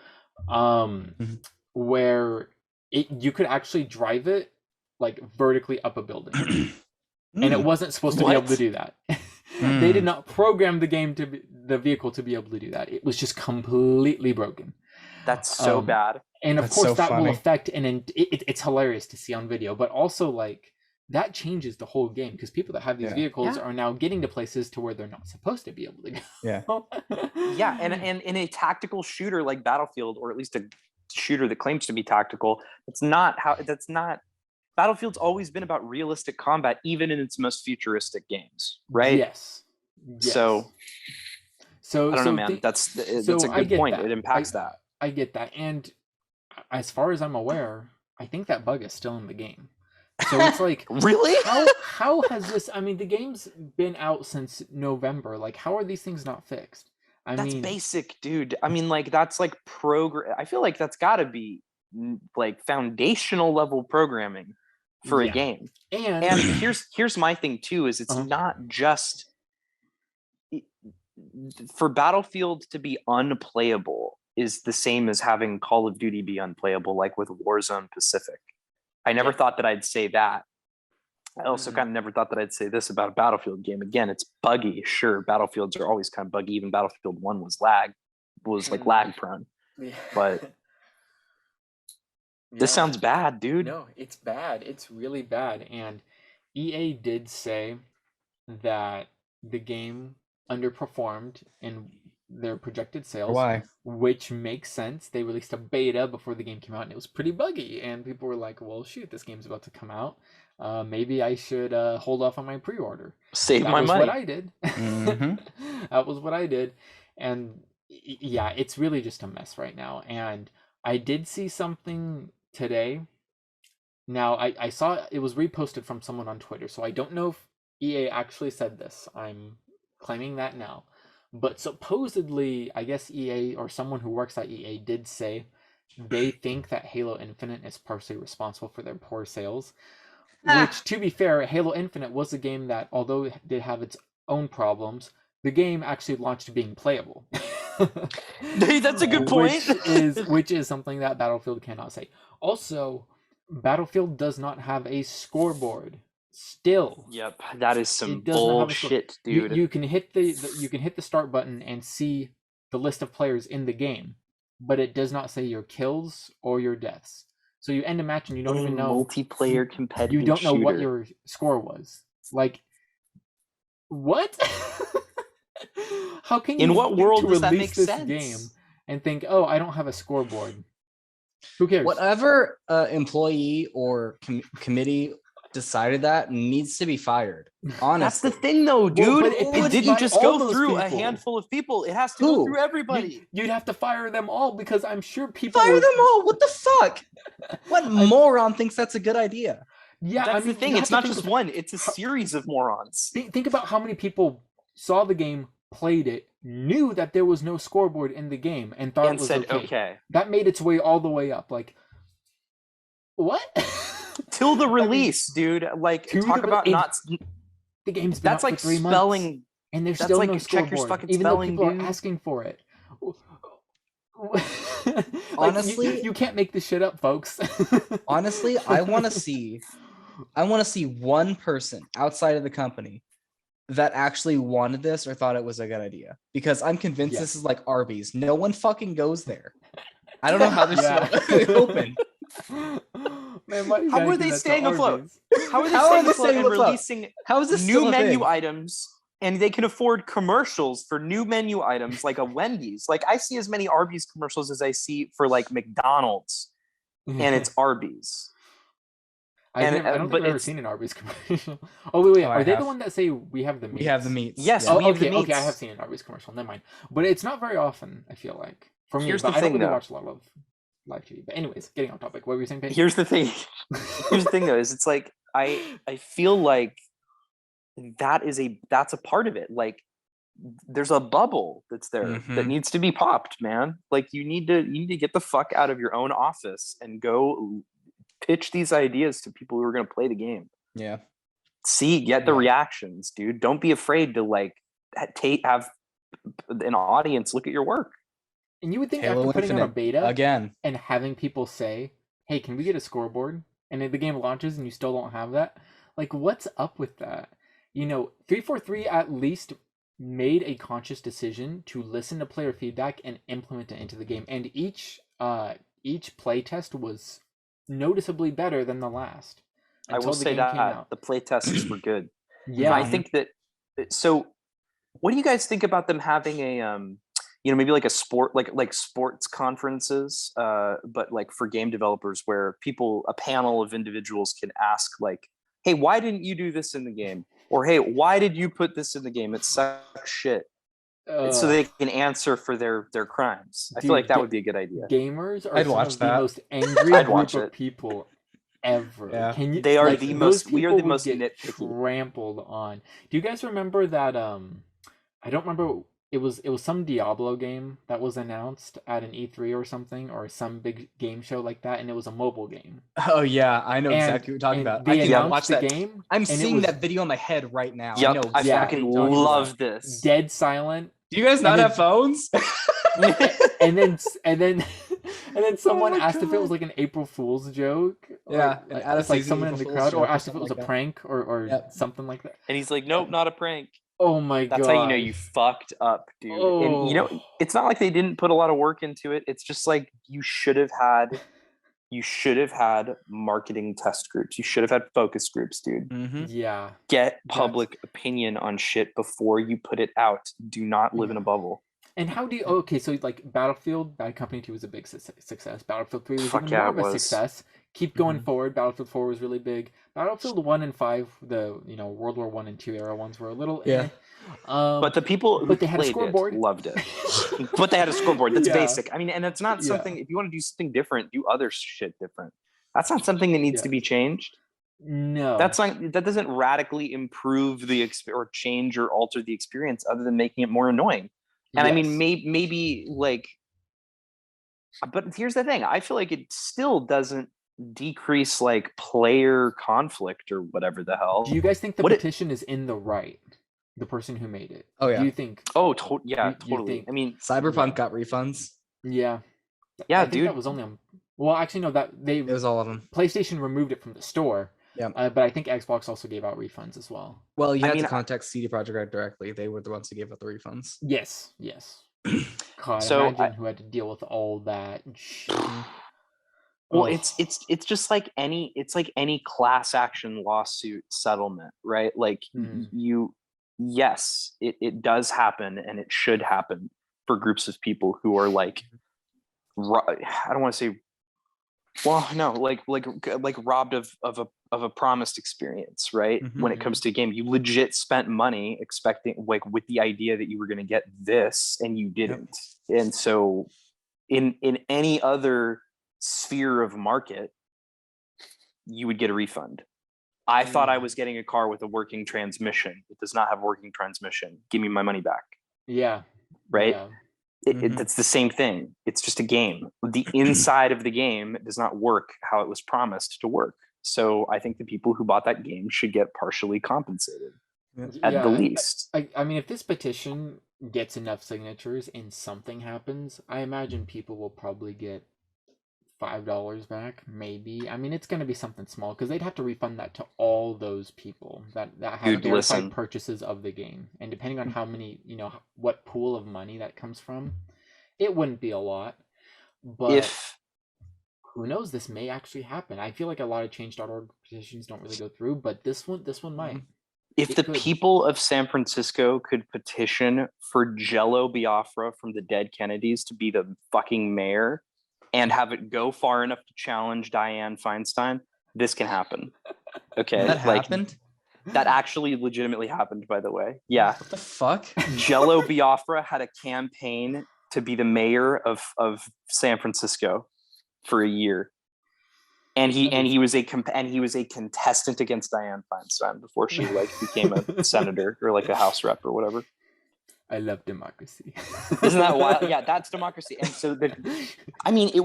S1: where you could actually drive it like vertically up a building, and it wasn't supposed to be able to do that. They did not program the vehicle to be able to do that. It was just completely broken.
S3: That's so bad.
S1: And of course that will affect, and it's hilarious to see on video, but also like that changes the whole game because people that have these vehicles are now getting to places to where they're not supposed to be able to go.
S3: Yeah. And in a tactical shooter like Battlefield, or at least a shooter that claims to be tactical, that's not Battlefield's always been about realistic combat, even in its most futuristic games, right?
S1: Yes.
S3: So I don't know, man. That's a good point. It impacts that.
S1: I get that. And as far as I'm aware, I think that bug is still in the game. So it's like,
S3: really?
S1: How has this, I mean, the game's been out since November. Like, how are these things not fixed?
S3: That's basic, dude. I mean, like, that's like I feel like that's got to be like foundational level programming for a game. And here's my thing too, is it's not just for Battlefield to be unplayable is the same as having Call of Duty be unplayable, like with Warzone Pacific. I never thought that I'd say that. I also kind of never thought that I'd say this about a Battlefield game. Again, it's buggy. Sure, Battlefields are always kind of buggy. Even Battlefield 1 was lag prone. But this sounds bad, dude.
S1: No, it's bad. It's really bad. And EA did say that the game underperformed in their projected sales.
S2: Why?
S1: Which makes sense. They released a beta before the game came out and it was pretty buggy, and people were like, well, shoot, this game's about to come out, maybe I should hold off on my pre-order.
S3: Save my money.
S1: That was what I did. That was what I did. And yeah, it's really just a mess right now. And I did see something today. Now I saw it was reposted from someone on Twitter, so I don't know if EA actually said this. I'm claiming that now. But supposedly, I guess EA or someone who works at EA did say they think that Halo Infinite is partially responsible for their poor sales. Which, to be fair, Halo Infinite was a game that, although it did have its own problems, the game actually launched being playable.
S3: Hey, that's a good point.
S1: Which is something that Battlefield cannot say. Also, Battlefield does not have a scoreboard. Still,
S3: yep, that is some bullshit, dude.
S1: You can hit the start button and see the list of players in the game, but it does not say your kills or your deaths. So you end a match and you don't even know
S3: multiplayer competitive.
S1: You don't know what your score was. Like, what? How can you?
S3: In what world does that make sense?
S1: Game and think, oh, I don't have a scoreboard. Who cares?
S2: Whatever employee or committee decided that needs to be fired. Honestly,
S3: that's the thing, though, dude.
S1: Well,
S3: it didn't just go through a handful of people. It has to go through everybody.
S1: You'd have to fire them all because I'm sure people
S2: fire them all. What the fuck? What moron thinks that's a good idea?
S1: Yeah,
S3: that's the thing. It's not just one. It's a series of morons.
S1: Think about how many people saw the game, played it, knew that there was no scoreboard in the game, and thought it was
S3: said,
S1: okay. That made its way all the way up. Like, what?
S3: Till the release, dude. Like, talk about not.
S1: The game's been
S3: that's
S1: out
S3: like
S1: for 3
S3: spelling,
S1: months, and there's still no
S3: check your fucking
S1: even
S3: spelling,
S1: though people
S3: dude.
S1: are asking for it.
S2: Honestly,
S1: you can't make this shit up, folks.
S2: Honestly, I want to see one person outside of the company that actually wanted this or thought it was a good idea, because I'm convinced this is like Arby's. No one fucking goes there. I don't know how they're still open.
S1: Man,
S3: how are they staying afloat? How are they staying afloat and releasing new menu items? And they can afford commercials for new menu items like a Wendy's. Like, I see as many Arby's commercials as I see for like McDonald's, and it's Arby's.
S1: I don't think I've ever seen an Arby's commercial. Oh wait, are they the one that say we have the meats?
S2: We have the meats.
S3: Yes, we have the meats.
S1: Okay, I have seen an Arby's commercial. Never mind. But it's not very often, I feel like. For me,
S3: here's
S1: but
S3: the
S1: I
S3: thing,
S1: don't really
S3: though.
S1: watch a lot of live TV. But anyways, getting on topic. What were you saying, Paige?
S3: Here's the thing. Here's the thing, though, is it's like I feel like that's a part of it. Like, there's a bubble that's there that needs to be popped, man. Like, you need to get the fuck out of your own office and go pitch these ideas to people who are going to play the game.
S2: Yeah.
S3: Get the reactions, dude. Don't be afraid to like have an audience look at your work.
S1: And you would think
S2: Halo
S1: after putting
S2: Infinite,
S1: on a beta
S2: again
S1: and having people say, hey, can we get a scoreboard? And if the game launches and you still don't have that, like, what's up with that? 343 at least made a conscious decision to listen to player feedback and implement it into the game. And each playtest was noticeably better than the last.
S3: I will say that the playtests were good.
S1: Yeah.
S3: I think that. So what do you guys think about them having a maybe like a sport, like sports conferences, but like for game developers, where a panel of individuals can ask like, hey, why didn't you do this in the game? Or, hey, why did you put this in the game? It sucks shit. So they can answer for their crimes. I feel like that would be a good idea.
S1: Gamers are the most angry group of people ever.
S2: Yeah.
S3: They are the most. We are the most nitpicky.
S1: Trampled on. Do you guys remember that? I don't remember. It was some Diablo game that was announced at an E3 or something, or some big game show like that, and it was a mobile game.
S2: Oh yeah, I know exactly what you're talking about.
S1: I can watch that game.
S2: I'm seeing that video in my head right now.
S3: Yep, I fucking love this.
S1: Dead silent.
S2: Do you guys not have phones?
S1: and then someone asked if it was like an April Fool's joke.
S2: Yeah,
S1: like someone in the crowd, or asked if it was a prank or something like that.
S3: And he's like, nope, not a prank.
S1: Oh my god.
S3: That's how you know you fucked up, dude. Oh. And it's not like they didn't put a lot of work into it. It's just like you should have had marketing test groups. You should have had focus groups, dude.
S2: Mm-hmm.
S1: Yeah.
S3: Get public opinion on shit before you put it out. Do not live in a bubble.
S1: And how do you so like Battlefield Bad Company 2 was a big success. Battlefield 3 was even more of a success. Keep going forward. Battlefield 4 was really big. Battlefield 1 and 5, the World War 1 and 2 era ones were a little
S3: but the people who
S1: they had a scoreboard.
S3: Loved it. But they had a scoreboard. That's basic. I mean, and it's not something, if you want to do something different, do other shit different. That's not something that needs to be changed.
S1: No.
S3: That doesn't radically improve the or change or alter the experience other than making it more annoying. And I mean, maybe like, but here's the thing. I feel like it still doesn't decrease like player conflict or whatever the hell.
S1: Do you guys think the petition is in the right? The person who made it.
S2: Oh yeah.
S1: Do you think?
S3: Oh totally. I mean,
S2: Cyberpunk got refunds.
S1: Yeah.
S3: Yeah,
S1: I think
S3: dude.
S1: That was only on. Well, actually, no. It
S2: was all of them.
S1: PlayStation removed it from the store.
S2: Yeah.
S1: But I think Xbox also gave out refunds as well.
S2: Well, you had to contact CD Projekt Red directly. They were the ones who gave out the refunds.
S1: Yes. God,
S3: So
S1: imagine who had to deal with all that shit.
S3: Well, it's just like any class action lawsuit settlement, right? Like yes, it does happen, and it should happen for groups of people who are like, I don't want to say, well, no, like robbed of a promised experience, right? When it comes to a game, you legit spent money expecting, like, with the idea that you were going to get this, and you didn't. And so in any other sphere of market, you would get a refund. I thought I was getting a car with a working transmission. It does not have a working transmission. Give me my money back.
S1: Yeah.
S3: Right. Yeah. It's the same thing. It's just a game. The inside of the game does not work how it was promised to work. So I think the people who bought that game should get partially compensated at the least.
S1: I mean, if this petition gets enough signatures and something happens, I imagine people will probably get $5 back, maybe. I mean, it's going to be something small because they'd have to refund that to all those people that have verified purchases of the game. And depending on how many, what pool of money that comes from, it wouldn't be a lot. But who knows? This may actually happen. I feel like a lot of change.org petitions don't really go through, but this one might.
S3: If the people of San Francisco could petition for Jello Biafra from the dead Kennedys to be the fucking mayor, and have it go far enough to challenge Dianne Feinstein, this can happen. Okay.
S2: That happened?
S3: That actually legitimately happened, by the way. Yeah.
S2: What the fuck?
S3: Jello Biafra had a campaign to be the mayor of San Francisco for a year. And he was a contestant against Dianne Feinstein before she became a senator or like a House rep or whatever.
S1: I love democracy.
S3: Isn't that wild? Yeah, that's democracy. And so it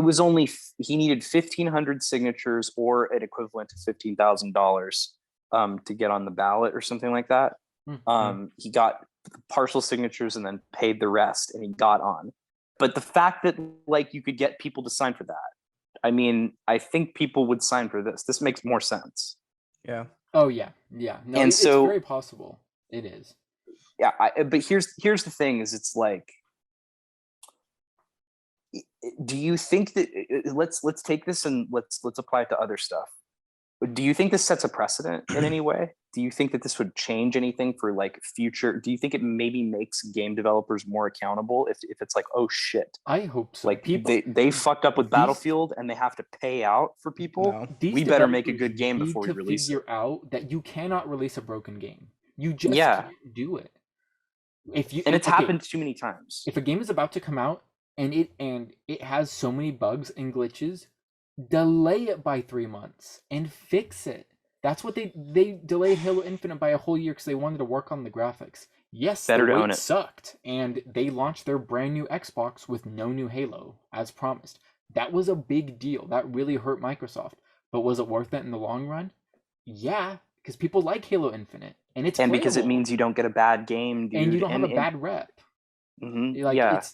S3: was only, he needed 1,500 signatures or an equivalent to $15,000 to get on the ballot or something like that. He got partial signatures and then paid the rest, and he got on. But the fact that you could get people to sign for that, I mean, I think people would sign for this. This makes more sense.
S2: Yeah.
S1: Oh yeah, yeah. No,
S3: and
S1: it's very possible. It is.
S3: Yeah, but here's the thing: is it's like, do you think that let's take this and let's apply it to other stuff? Do you think this sets a precedent in any way? Do you think that this would change anything for future? Do you think it maybe makes game developers more accountable if it's like, oh shit?
S1: I hope so.
S3: They fucked up with Battlefield and they have to pay out for people. No. We better make a good game before we release it.
S1: Figure out that you cannot release a broken game. You just can't do it.
S3: It's happened too many times.
S1: If a game is about to come out and it has so many bugs and glitches, delay it by 3 months and fix it. That's what they delayed Halo Infinite by a whole year because they wanted to work on the graphics. Yes, the wait sucked, and they launched their brand new Xbox with no new Halo as promised. That was a big deal. That really hurt Microsoft. But was it worth it in the long run? Yeah, because people like Halo Infinite. And it's playable.
S3: Because it means you don't get a bad game, dude.
S1: And you don't have a bad rep. These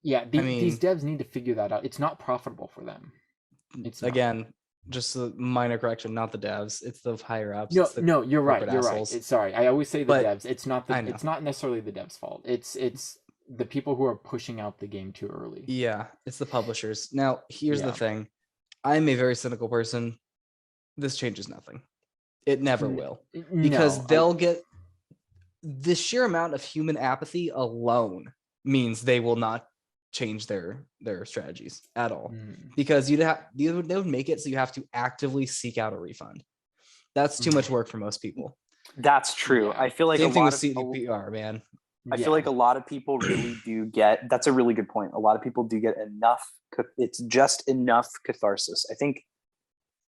S1: devs need to figure that out. It's not profitable for them. It's not.
S2: Again, just a minor correction, not the devs. It's the higher ups.
S1: No, you're right. You're right. Sorry, I always say the devs. It's not necessarily the devs' fault. It's the people who are pushing out the game too early.
S2: Yeah, it's the publishers. Now, here's the thing. I'm a very cynical person. This changes nothing. It never will. Because they'll get the sheer amount of human apathy alone means they will not change their strategies at all. Because they would make it so you have to actively seek out a refund. That's too much work for most people.
S3: That's true. Yeah. I feel like
S2: same thing with CDPR, man.
S3: I feel like a lot of people really do get, that's a really good point. A lot of people do get enough. It's just enough catharsis. I think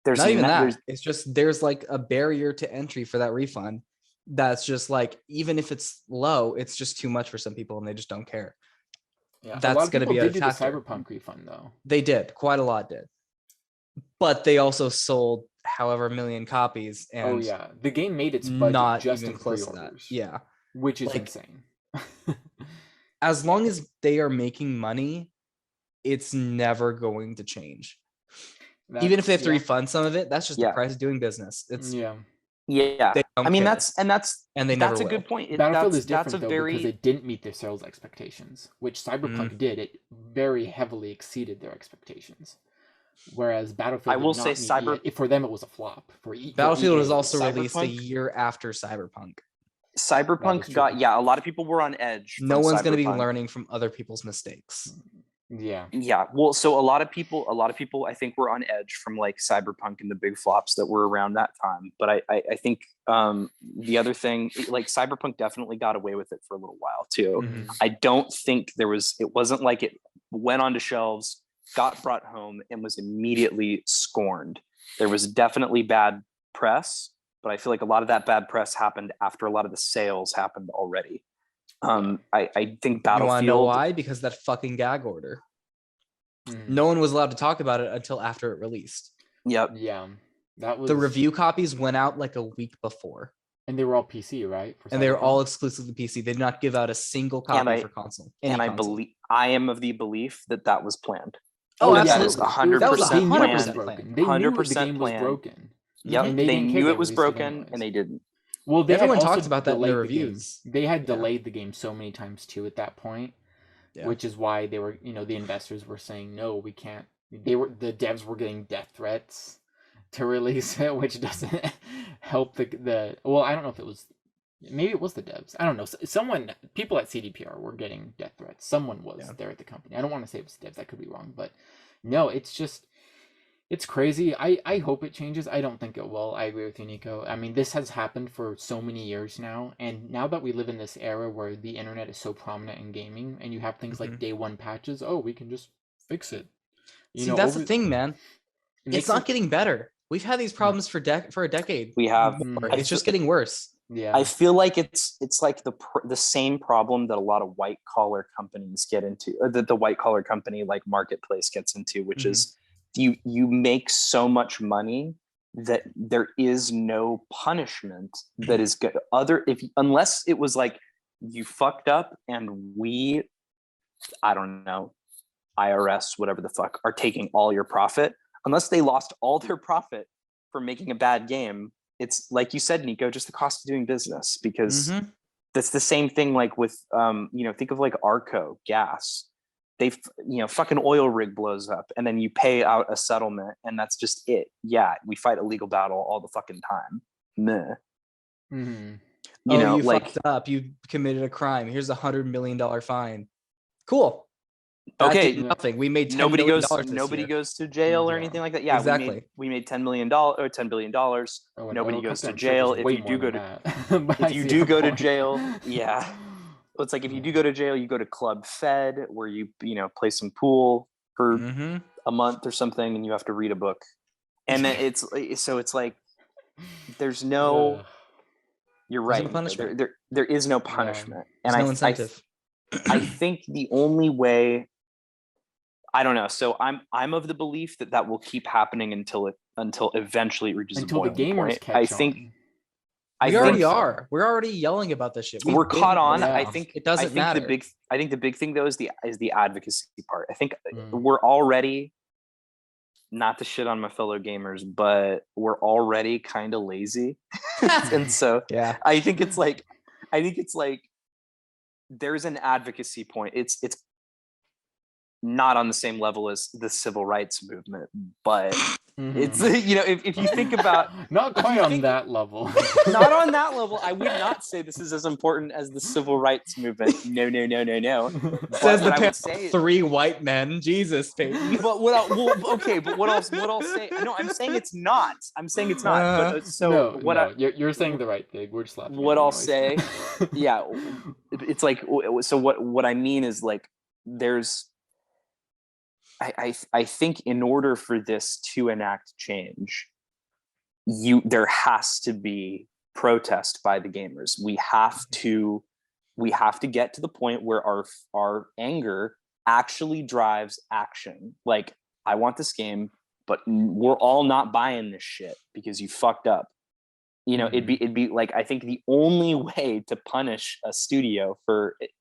S3: there's
S2: not even that. It's just, there's a barrier to entry for that refund. That's just even if it's low, it's just too much for some people and they just don't care.
S1: Yeah, that's going to be a factor. The Cyberpunk refund though.
S2: They did. Quite a lot did. But they also sold however million copies. And
S1: the game made its budget
S2: not
S1: just
S2: even
S1: in
S2: close to that. Yeah.
S1: Which is insane.
S2: As long as they are making money, it's never going to change. Even if they have to refund some of it, that's just the price of doing business. It's
S3: Yeah, I mean
S2: care.
S3: that's
S2: and that's
S3: a good point.
S1: Battlefield is different though because it didn't meet their sales expectations, which Cyberpunk did. It very heavily exceeded their expectations. Whereas Battlefield,
S3: I will say
S1: for them it was a flop.
S2: Battlefield was also released a year after Cyberpunk.
S3: Cyberpunk got a lot of people were on edge.
S2: No one's going to be learning from other people's mistakes.
S3: Yeah. Well, so a lot of people I think were on edge from like Cyberpunk and the big flops that were around that time. But I think the other thing, like Cyberpunk definitely got away with it for a little while too. I don't think it wasn't like it went onto shelves, got brought home, and was immediately scorned. There was definitely bad press, but I feel like a lot of that bad press happened after a lot of the sales happened already. I think Battlefield. You want to know
S2: why? Because that fucking gag order. No one was allowed to talk about it until after it released.
S3: Yep.
S1: Yeah. That was
S2: the review copies went out like a week before.
S1: And they were all PC, right?
S2: And they were all exclusively PC. They did not give out a single copy for console.
S3: I am of the belief that was planned.
S2: Oh, absolutely.
S3: That was 100% planned.
S1: 100% planned. Broken.
S3: Yep. They knew it was broken and they didn't.
S1: Well,
S2: everyone talked about that in the reviews.
S1: They had delayed the game so many times too at that point, which is why they were, the investors were saying, no, we can't. The devs were getting death threats to release it, which doesn't help the. Well, I don't know if it was, maybe it was the devs. I don't know. People at CDPR were getting death threats. Someone was there at the company. I don't want to say it was the devs. That could be wrong, but no, it's just. It's crazy. I hope it changes. I don't think it will. I agree with you, Nico. I mean, this has happened for so many years now. And now that we live in this era where the internet is so prominent in gaming and you have things like day one patches, we can just fix it.
S2: That's the thing, man. It's not getting better. We've had these problems for a decade.
S3: We have.
S2: It's just getting worse.
S3: Yeah. I feel like it's like the same problem that a lot of white collar companies get into, or that the white collar company like marketplace gets into, which is you make so much money that there is no punishment that is good unless it was like you fucked up and I don't know, IRS, whatever the fuck, are taking all your profit. Unless they lost all their profit for making a bad game, it's like you said, Nico, just the cost of doing business, because that's the same thing like with think of like Arco Gas. They fucking oil rig blows up and then you pay out a settlement and that's just it. Yeah, we fight a legal battle all the fucking time.
S2: You fucked up, you committed a crime, here's $100 million fine. Cool. Nothing. We made
S3: nobody goes to jail or anything like that. Yeah,
S2: exactly.
S3: We made $10 million or $10 billion. Nobody goes to jail. If you do go to jail, yeah. It's like if you do go to jail, you go to Club Fed, where you play some pool for a month or something, and you have to read a book. And then it's like there's no. You're right.
S2: No punishment.
S3: There is no punishment,
S2: and no incentive.
S3: I think the only way. I don't know. So I'm of the belief that will keep happening until eventually it reaches
S1: until
S3: a
S1: the gamers
S3: point.
S1: catch on.
S2: We already are. We're already yelling about this shit.
S3: We're caught on.
S2: I think it doesn't matter.
S3: I think the big thing though is the advocacy part. I think we're already, not to shit on my fellow gamers, but we're already kind of lazy, and so I think it's like there's an advocacy point. It's not on the same level as the civil rights movement, but it's if you think about
S1: not quite on that level.
S3: Not on that level. I would not say this is as important as the civil rights movement. No.
S2: Says the three white men. Jesus, Peyton.
S3: But what I'll say? No, I'm saying it's not. But
S1: you're saying the right thing. We're just laughing.
S3: What I'll say, it's like so. What I mean is like there's. I think in order for this to enact change, there has to be protest by the gamers. We have to get to the point where our anger actually drives action. Like, I want this game, but we're all not buying this shit because you fucked up. It'd be like, I think the only way to punish a studio for it,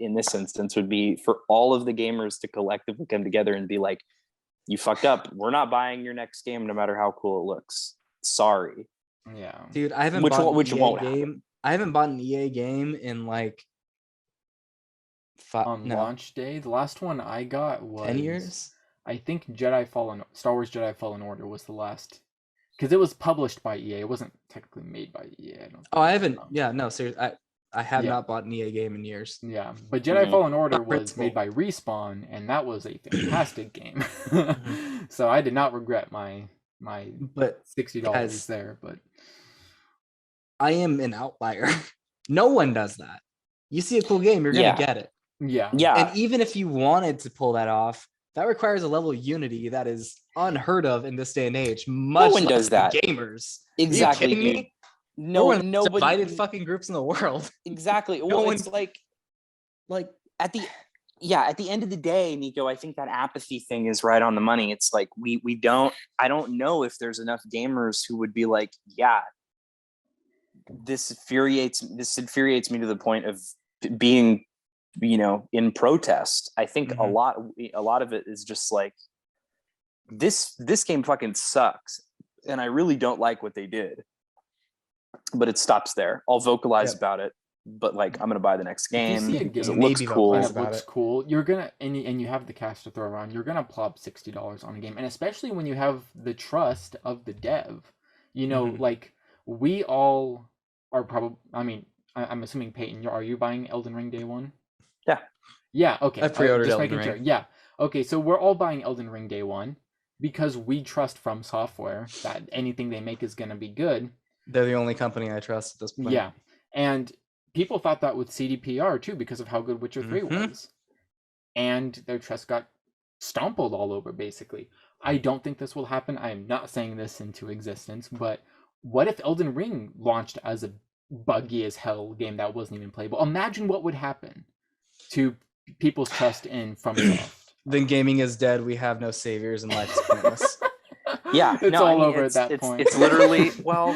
S3: in this instance, would be for all of the gamers to collectively come together and be like, you fucked up. We're not buying your next game no matter how cool it looks. Sorry.
S1: Yeah.
S2: Dude, I haven't bought an EA game. I haven't bought an EA game in like
S1: launch day. The last one I got was
S2: 10 years.
S1: I think Star Wars Jedi Fallen Order was the last, because it was published by EA. It wasn't technically made by EA. I don't think.
S2: I haven't. Yeah, no, seriously. I have not bought an EA game in years.
S1: Yeah, but Jedi Fallen Order was made by Respawn, and that was a fantastic game. So I did not regret my $60 there. But
S2: I am an outlier. No one does that. You see a cool game, you're gonna get it.
S1: Yeah.
S2: And even if you wanted to pull that off, that requires a level of unity that is unheard of in this day and age.
S3: No one does that.
S2: Gamers.
S3: Exactly.
S2: Are you kidding me? Nobody divided fucking groups in the world.
S3: Exactly. Well, it's like at the end of the day, Nico, I think that apathy thing is right on the money. It's like I don't know if there's enough gamers who would be like, yeah, this infuriates me to the point of being, in protest. I think a lot of it is just like, this game fucking sucks, and I really don't like what they did. But it stops there. I'll vocalize about it, but like, I'm gonna buy the next game because it looks cool.
S1: It looks cool. You're gonna and you have the cash to throw around. You're gonna plop $60 on a game, and especially when you have the trust of the dev. Like, we all are probably. I mean, I'm assuming Peyton, are you buying Elden Ring day one?
S3: Yeah.
S1: Yeah. Okay.
S2: I pre-ordered Elden Ring. Sure.
S1: Yeah. Okay. So we're all buying Elden Ring day one because we trust From Software that anything they make is gonna be good.
S2: They're the only company I trust at this point.
S1: Yeah. And people thought that with CDPR too, because of how good Witcher 3 was. And their trust got stompled all over, basically. I don't think this will happen. I am not saying this into existence, but what if Elden Ring launched as a buggy as hell game that wasn't even playable? Imagine what would happen to people's trust in FromSoft.
S2: Then gaming is dead. We have no saviors and life is pointless.
S1: Yeah, it's all over at that point.
S3: It's literally, well,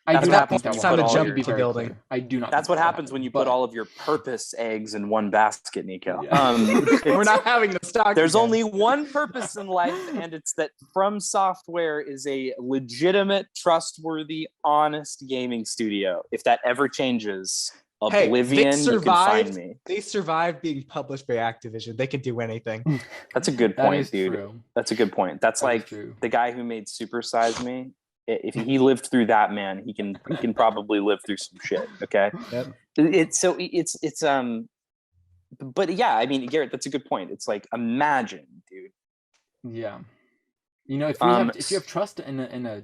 S1: I do not think that
S2: it's time to jump the building.
S1: Clear. I do not.
S3: That's what happens when you put all of your purpose eggs in one basket, Nico.
S2: Yeah. We're not having the stock.
S3: There's only one purpose in life, and it's that From Software is a legitimate, trustworthy, honest gaming studio. If that ever changes, Oblivion, you can find me.
S2: They survived being published by Activision. They can do anything.
S3: That's a good point, dude.
S1: True.
S3: That's a good point. That's like the guy who made Super Size Me. If he lived through that, man, he can probably live through some shit. Okay. Yep. But yeah, I mean, Garrett, that's a good point. It's like, imagine, dude.
S1: Yeah. If you have trust in a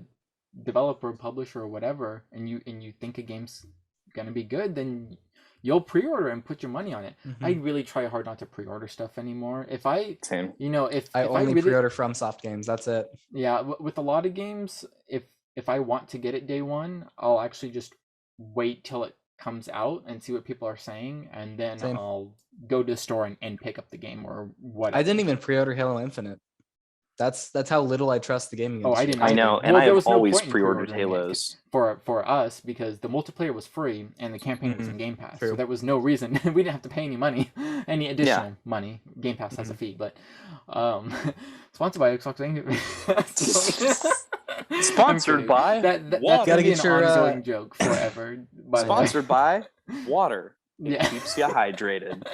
S1: developer, publisher, or whatever, and you think a game's gonna be good, then you'll pre-order and put your money on it. I really try hard not to pre-order stuff anymore. If I
S2: only pre-order FromSoft games, that's it.
S1: Yeah, with a lot of games, if I want to get it day one, I'll actually just wait till it comes out and see what people are saying, and then I'll go to the store and pick up the game or whatever.
S2: I didn't even pre-order Halo Infinite. That's how little I trust the gaming industry.
S1: I didn't.
S3: I know, and I have always pre-ordered Halos
S1: for us, because the multiplayer was free and the campaign was in Game Pass. True. So there was no reason we didn't have to pay any money, any additional money. Game Pass has a fee, but sponsored by Xbox.
S3: Sponsored by
S1: that's gotta get your ongoing joke forever.
S3: Sponsored by water. It keeps you hydrated.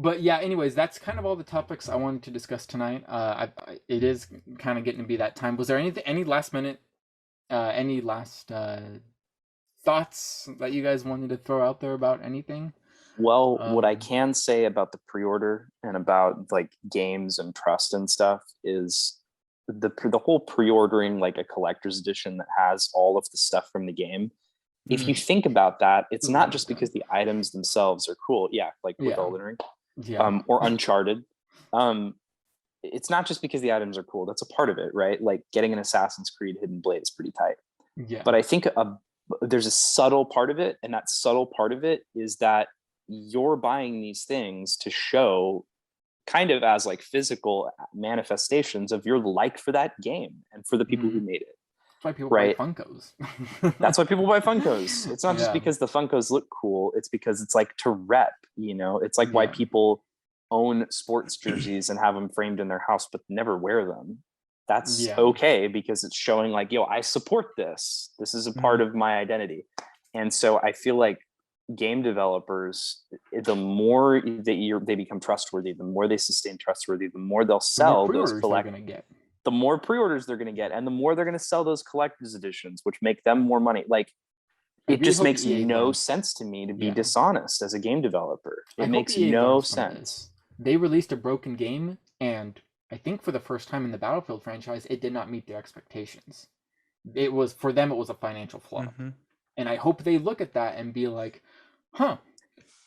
S1: But yeah, anyways, that's kind of all the topics I wanted to discuss tonight. It is kind of getting to be that time. Was there any last minute, any last thoughts that you guys wanted to throw out there about anything?
S3: Well, what I can say about the pre-order and about like games and trust and stuff is the whole pre-ordering like a collector's edition that has all of the stuff from the game. If you think about that, it's not just because the items themselves are cool. Yeah, like with Elden Ring. Yeah. Or Uncharted. It's not just because the items are cool. That's a part of it, right? Like getting an Assassin's Creed Hidden Blade is pretty tight.
S1: Yeah.
S3: But I think there's a subtle part of it, and that subtle part of it is that you're buying these things to show kind of as like physical manifestations of your like for that game and for the people who made it.
S1: That's why people buy Funkos.
S3: That's why people buy Funkos. It's not just because the Funkos look cool. It's because it's like to rep, it's like why people own sports jerseys and have them framed in their house, but never wear them. that's okay, because it's showing like, yo, I support this. This is a part of my identity. And so I feel like game developers, the more that they become trustworthy, the more they sustain trustworthy, the more they'll sell those the more pre-orders they're going to get, and the more they're going to sell those collector's editions, which make them more money. Like, it just makes no sense to me to be dishonest as a game developer. It makes no sense.
S1: They released a broken game, and I think for the first time in the Battlefield franchise, it did not meet their expectations. It was, for them, it was a financial flop. And I hope they look at that and be like, huh.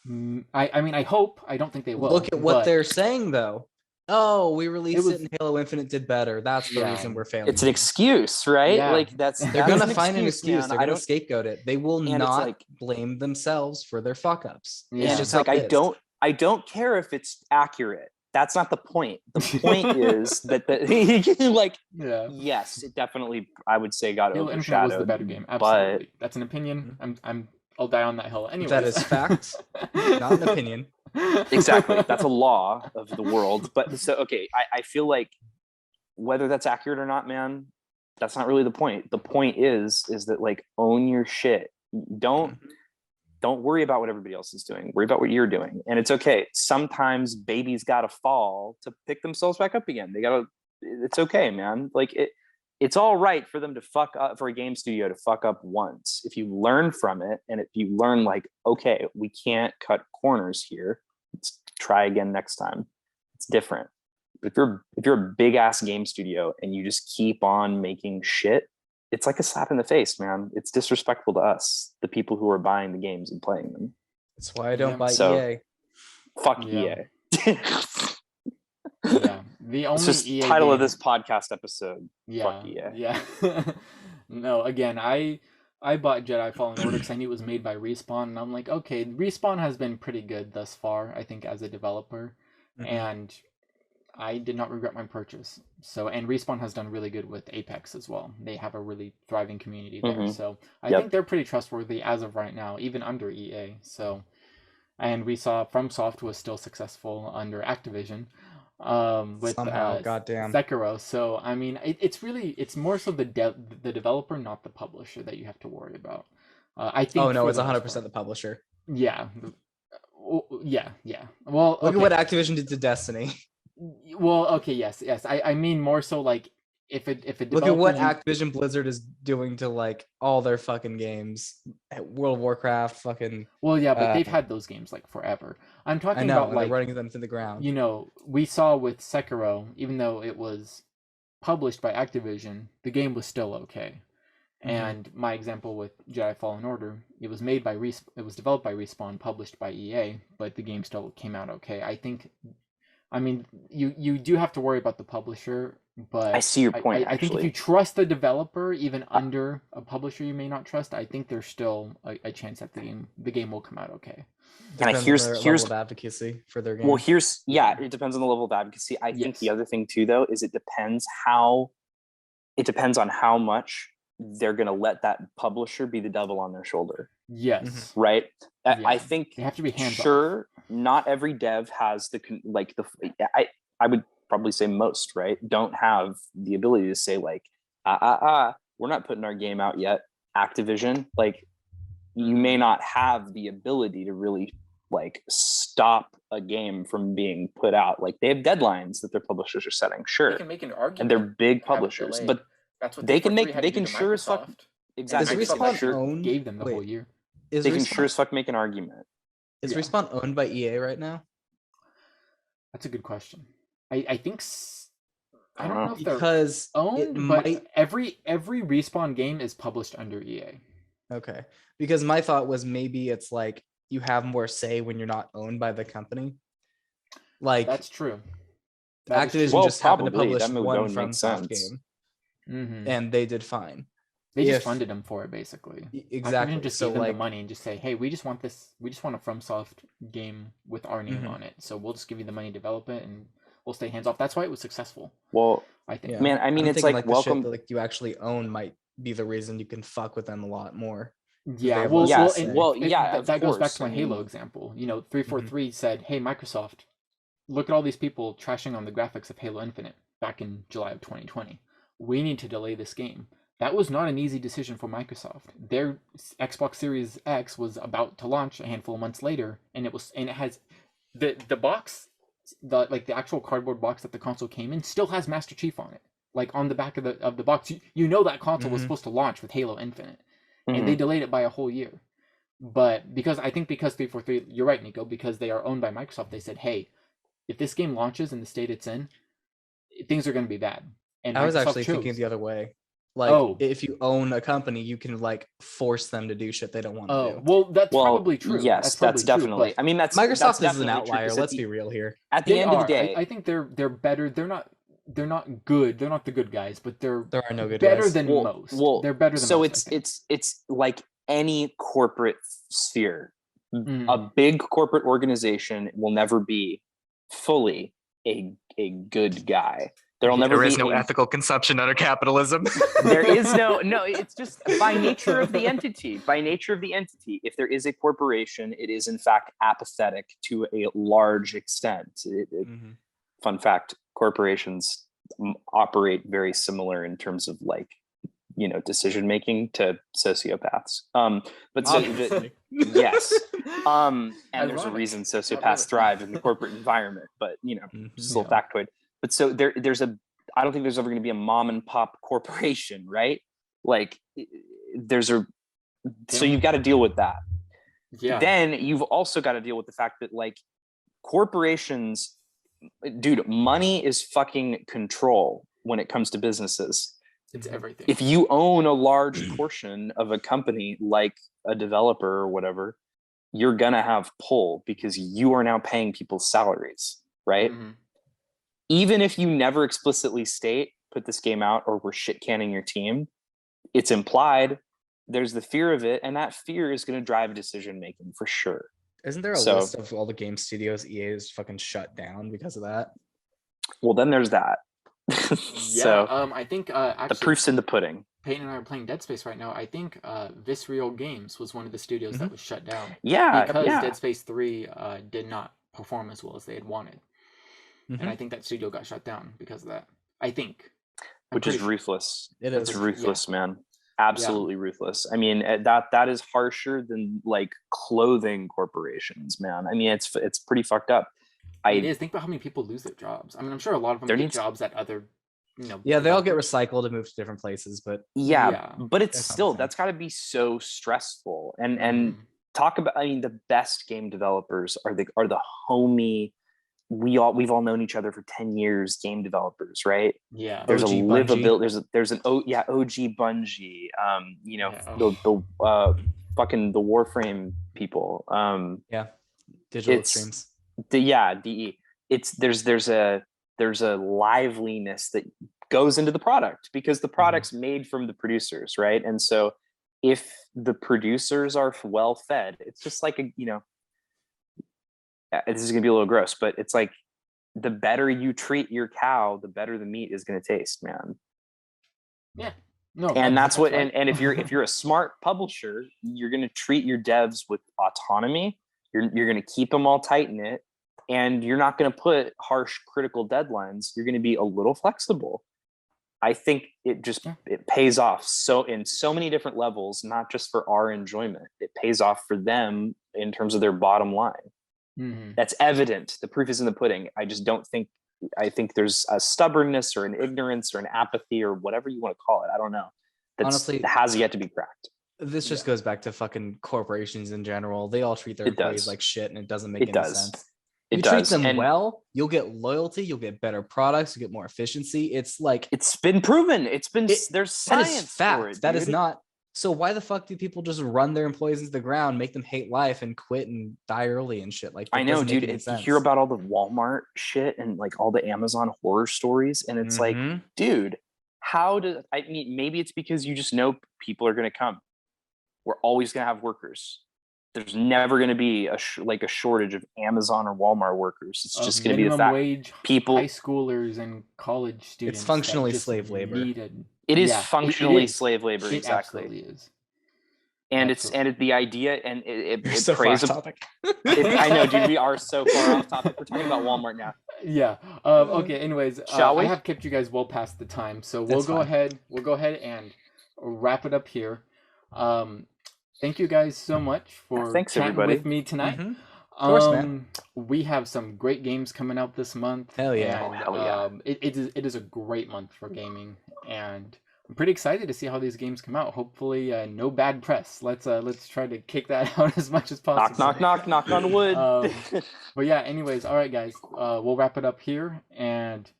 S1: I mean, I hope. I don't think they will.
S2: Look at what they're saying, though. Oh, we released it and Halo Infinite did better. That's the reason we're failing.
S3: It's an excuse, right?
S1: Yeah.
S3: Like,
S2: they're going to find an excuse. They're going to scapegoat it. They will not blame themselves for their fuck ups.
S3: Yeah. It's just like, I don't care if it's accurate. That's not the point. The point is that yes, it definitely, I would say, got
S1: Halo
S3: overshadowed.
S1: Was the better game. Absolutely. That's an opinion. I'll die on that hill anyway.
S2: That is fact, not an opinion.
S3: Exactly. That's a law of the world. But so, okay, I feel like whether that's accurate or not, man, that's not really the point. The point is that, like, own your shit. Don't worry about what everybody else is doing. Worry about what you're doing. And it's okay. Sometimes babies gotta fall to pick themselves back up again. It's okay, man. Like, it's all right for them to fuck up, for a game studio to fuck up once. If you learn from it, and if you learn, like, okay, we can't cut corners here, let's try again next time. It's different. If you're a big ass game studio and you just keep on making shit, it's like a slap in the face, man. It's disrespectful to us, the people who are buying the games and playing them.
S2: That's why I don't buy EA.
S3: Fuck EA.
S1: The only
S3: it's just
S1: EA
S3: title
S1: game...
S3: of this podcast episode. Fuck EA.
S1: Yeah. No, again, I bought Jedi Fallen Order because I knew it was made by Respawn, and I'm like, okay, Respawn has been pretty good thus far, I think, as a developer, and I did not regret my purchase. So, and Respawn has done really good with Apex as well. They have a really thriving community there, so I think they're pretty trustworthy as of right now, even under EA. So, and we saw FromSoft was still successful under Activision. With
S2: goddamn
S1: Sekiro. So I mean, it's more so the developer, not the publisher, that you have to worry about. I think.
S2: Oh no, it's 100% the publisher.
S1: Yeah. Well,
S2: look at what Activision did to Destiny.
S1: Well, okay, yes. I mean more so like if a developer,
S2: look at what Activision Blizzard is doing to, like, all their fucking games, World of Warcraft, fucking.
S1: Well, yeah, but they've had those games like forever. I'm talking about, like,
S2: running them to the ground.
S1: You know, we saw with Sekiro, even though it was published by Activision, the game was still okay. And my example with Jedi Fallen Order, it was developed by Respawn, published by EA, but the game still came out okay. I mean, you do have to worry about the publisher, but
S3: I see your point.
S1: I think if you trust the developer, even under a publisher you may not trust, I think there's still a chance that the game will come out okay.
S3: And here's
S2: level of advocacy for their game.
S3: Well, it depends on the level of advocacy. I think the other thing too, though, is it depends on how much they're going to let that publisher be the devil on their shoulder.
S1: Yes.
S3: Right. I think
S1: they have to be hands
S3: off. Not every dev has I would probably say most, right, don't have the ability to say, like, we're not putting our game out yet. Activision, like, you may not have the ability to really, like, stop a game from being put out. Like, they have deadlines that their publishers are setting. Sure.
S1: They can make an argument.
S3: And they're big publishers, but
S1: that's what
S3: they can sure as fuck. Exactly.
S2: Is Respawn
S1: gave them the whole year.
S3: They can sure as fuck make an argument.
S2: Is Respawn owned by EA right now?
S1: That's a good question. I think I don't know if they're
S2: because
S1: owned, but every Respawn game is published under EA.
S2: Okay, because my thought was maybe it's like you have more say when you're not owned by the company. Like,
S1: that's true.
S2: Activision just happened to publish one FromSoft game, and they did fine.
S1: They just funded them for it, basically.
S2: Exactly.
S1: Activision just gave them the money and just say, hey, we just want this. We just want a FromSoft game with our name on it. So we'll just give you the money to develop it, and we'll stay hands off. That's why it was successful.
S3: Well,
S1: I think.
S3: Man, I mean, it's like welcome.
S2: The shit that, like, you actually own might be the reason you can fuck with them a lot more.
S1: Yeah. That goes back to my Halo example. You know, 343 said, hey, Microsoft, look at all these people trashing on the graphics of Halo Infinite back in July of 2020. we need to delay this game. That was not an easy decision for Microsoft. Their Xbox Series X was about to launch a handful of months later, and it has the box, the actual cardboard box that the console came in still has Master Chief on it. Like on the back of the box, you know that console was supposed to launch with Halo Infinite, and they delayed it by a whole year. But because 343, you're right, Nico, because they are owned by Microsoft, they said, hey, if this game launches in the state it's in, things are going to be bad. And
S2: I was actually thinking the other way. Like, if you own a company, you can like force them to do shit they don't want to do.
S1: Well, that's probably true.
S3: Yes, that's definitely. I mean,
S2: Microsoft is an outlier. Let's be real here.
S3: At the end of the day,
S1: I think they're better. They're not good. They're not the good guys, but there
S2: are no good
S1: better
S2: guys.
S1: Than most. They're better than
S3: so
S1: most. So
S3: it's like any corporate sphere. A big corporate organization will never be fully a good guy.
S2: There is no ethical consumption under capitalism.
S3: There is no. It's just by nature of the entity. By nature of the entity, if there is a corporation, it is in fact apathetic to a large extent. Fun fact: corporations operate very similar in terms of like, decision making to sociopaths. But so yes, and there's a reason sociopaths thrive in the corporate environment. But just a little factoid. But so I don't think there's ever going to be a mom and pop corporation, right? Like so you've got to deal with that. Yeah. Then you've also got to deal with the fact that like corporations, dude, money is fucking control when it comes to businesses.
S1: It's everything.
S3: If you own a large portion of a company, like a developer or whatever, you're going to have pull because you are now paying people's salaries, right? Even if you never explicitly state, put this game out or we're shit canning your team, it's implied. There's the fear of it, and that fear is going to drive decision making for sure.
S2: Isn't there a list of all the game studios EA is fucking shut down because of that?
S3: Well, then there's that.
S1: I think actually,
S3: the proof's in the pudding.
S1: Peyton and I are playing Dead Space right now. I think Visceral Games was one of the studios that was shut down. Because Dead Space 3 did not perform as well as they had wanted. And I think that studio got shut down because of that. I think.
S3: Which is ruthless. It's ruthless, man. Absolutely ruthless. I mean, that is harsher than like clothing corporations, man. I mean, it's pretty fucked up.
S1: It is. Think about how many people lose their jobs. I mean, I'm sure a lot of them get jobs at other,
S2: they all get recycled and moved to different places, but
S3: but it's still, that's got to be so stressful. And talk about, I mean, the best game developers are the homie. We've all known each other for 10 years, game developers, right?
S1: Yeah.
S3: There's OG a livability. There's an OG Bungie. The fucking the Warframe people.
S2: Digital Extremes.
S3: DE. There's a liveliness that goes into the product because the product's made from the producers, right? And so if the producers are well fed, it's just like this is gonna be a little gross, but it's like the better you treat your cow, the better the meat is gonna taste, man.
S1: Yeah. No.
S3: And that's what right. and if you're a smart publisher, you're gonna treat your devs with autonomy. You're gonna keep them all tight knit, and you're not gonna put harsh critical deadlines. You're gonna be a little flexible. I think it pays off in so many different levels, not just for our enjoyment. It pays off for them in terms of their bottom line. That's evident. The proof is in the pudding. I think there's a stubbornness or an ignorance or an apathy or whatever you want to call it. I don't know. Honestly, has yet to be cracked.
S2: This just goes back to fucking corporations in general. They all treat their employees like shit, and it doesn't make any sense. You treat them well, you'll get loyalty, you'll get better products, you get more efficiency. It's like
S3: it's been proven. There's science for it.
S2: That is not. So why the fuck do people just run their employees into the ground, make them hate life, and quit and die early and shit? Like
S3: I know, dude. You hear about all the Walmart shit and like all the Amazon horror stories, and it's like, dude, maybe it's because you just know people are gonna come. We're always gonna have workers. There's never going to be a shortage of Amazon or Walmart workers. It's just going to be the fact
S1: wage, people, high schoers and college students.
S2: It's functionally slave labor.
S3: It is functionally slave labor.
S1: It
S3: exactly.
S1: Absolutely is.
S3: And it's the idea, and it
S2: so
S3: prays.
S2: Topic.
S3: I know, dude. We are so far off topic. We're talking about Walmart now.
S1: Yeah. Okay. Anyways,
S3: Shall we?
S1: I have kept you guys well past the time, so we'll go ahead. We'll go ahead and wrap it up here. Thank you guys so much for chatting everybody with me tonight.
S2: Mm-hmm. Of course, man.
S1: We have some great games coming out this month.
S2: Hell yeah!
S1: And, hell yeah! It is a great month for gaming, and I'm pretty excited to see how these games come out. Hopefully, no bad press. Let's try to kick that out as much as possible.
S3: Knock on wood.
S1: But yeah, anyways, all right, guys. We'll wrap it up here and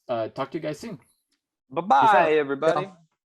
S1: talk to you guys soon.
S3: Bye-bye, everybody.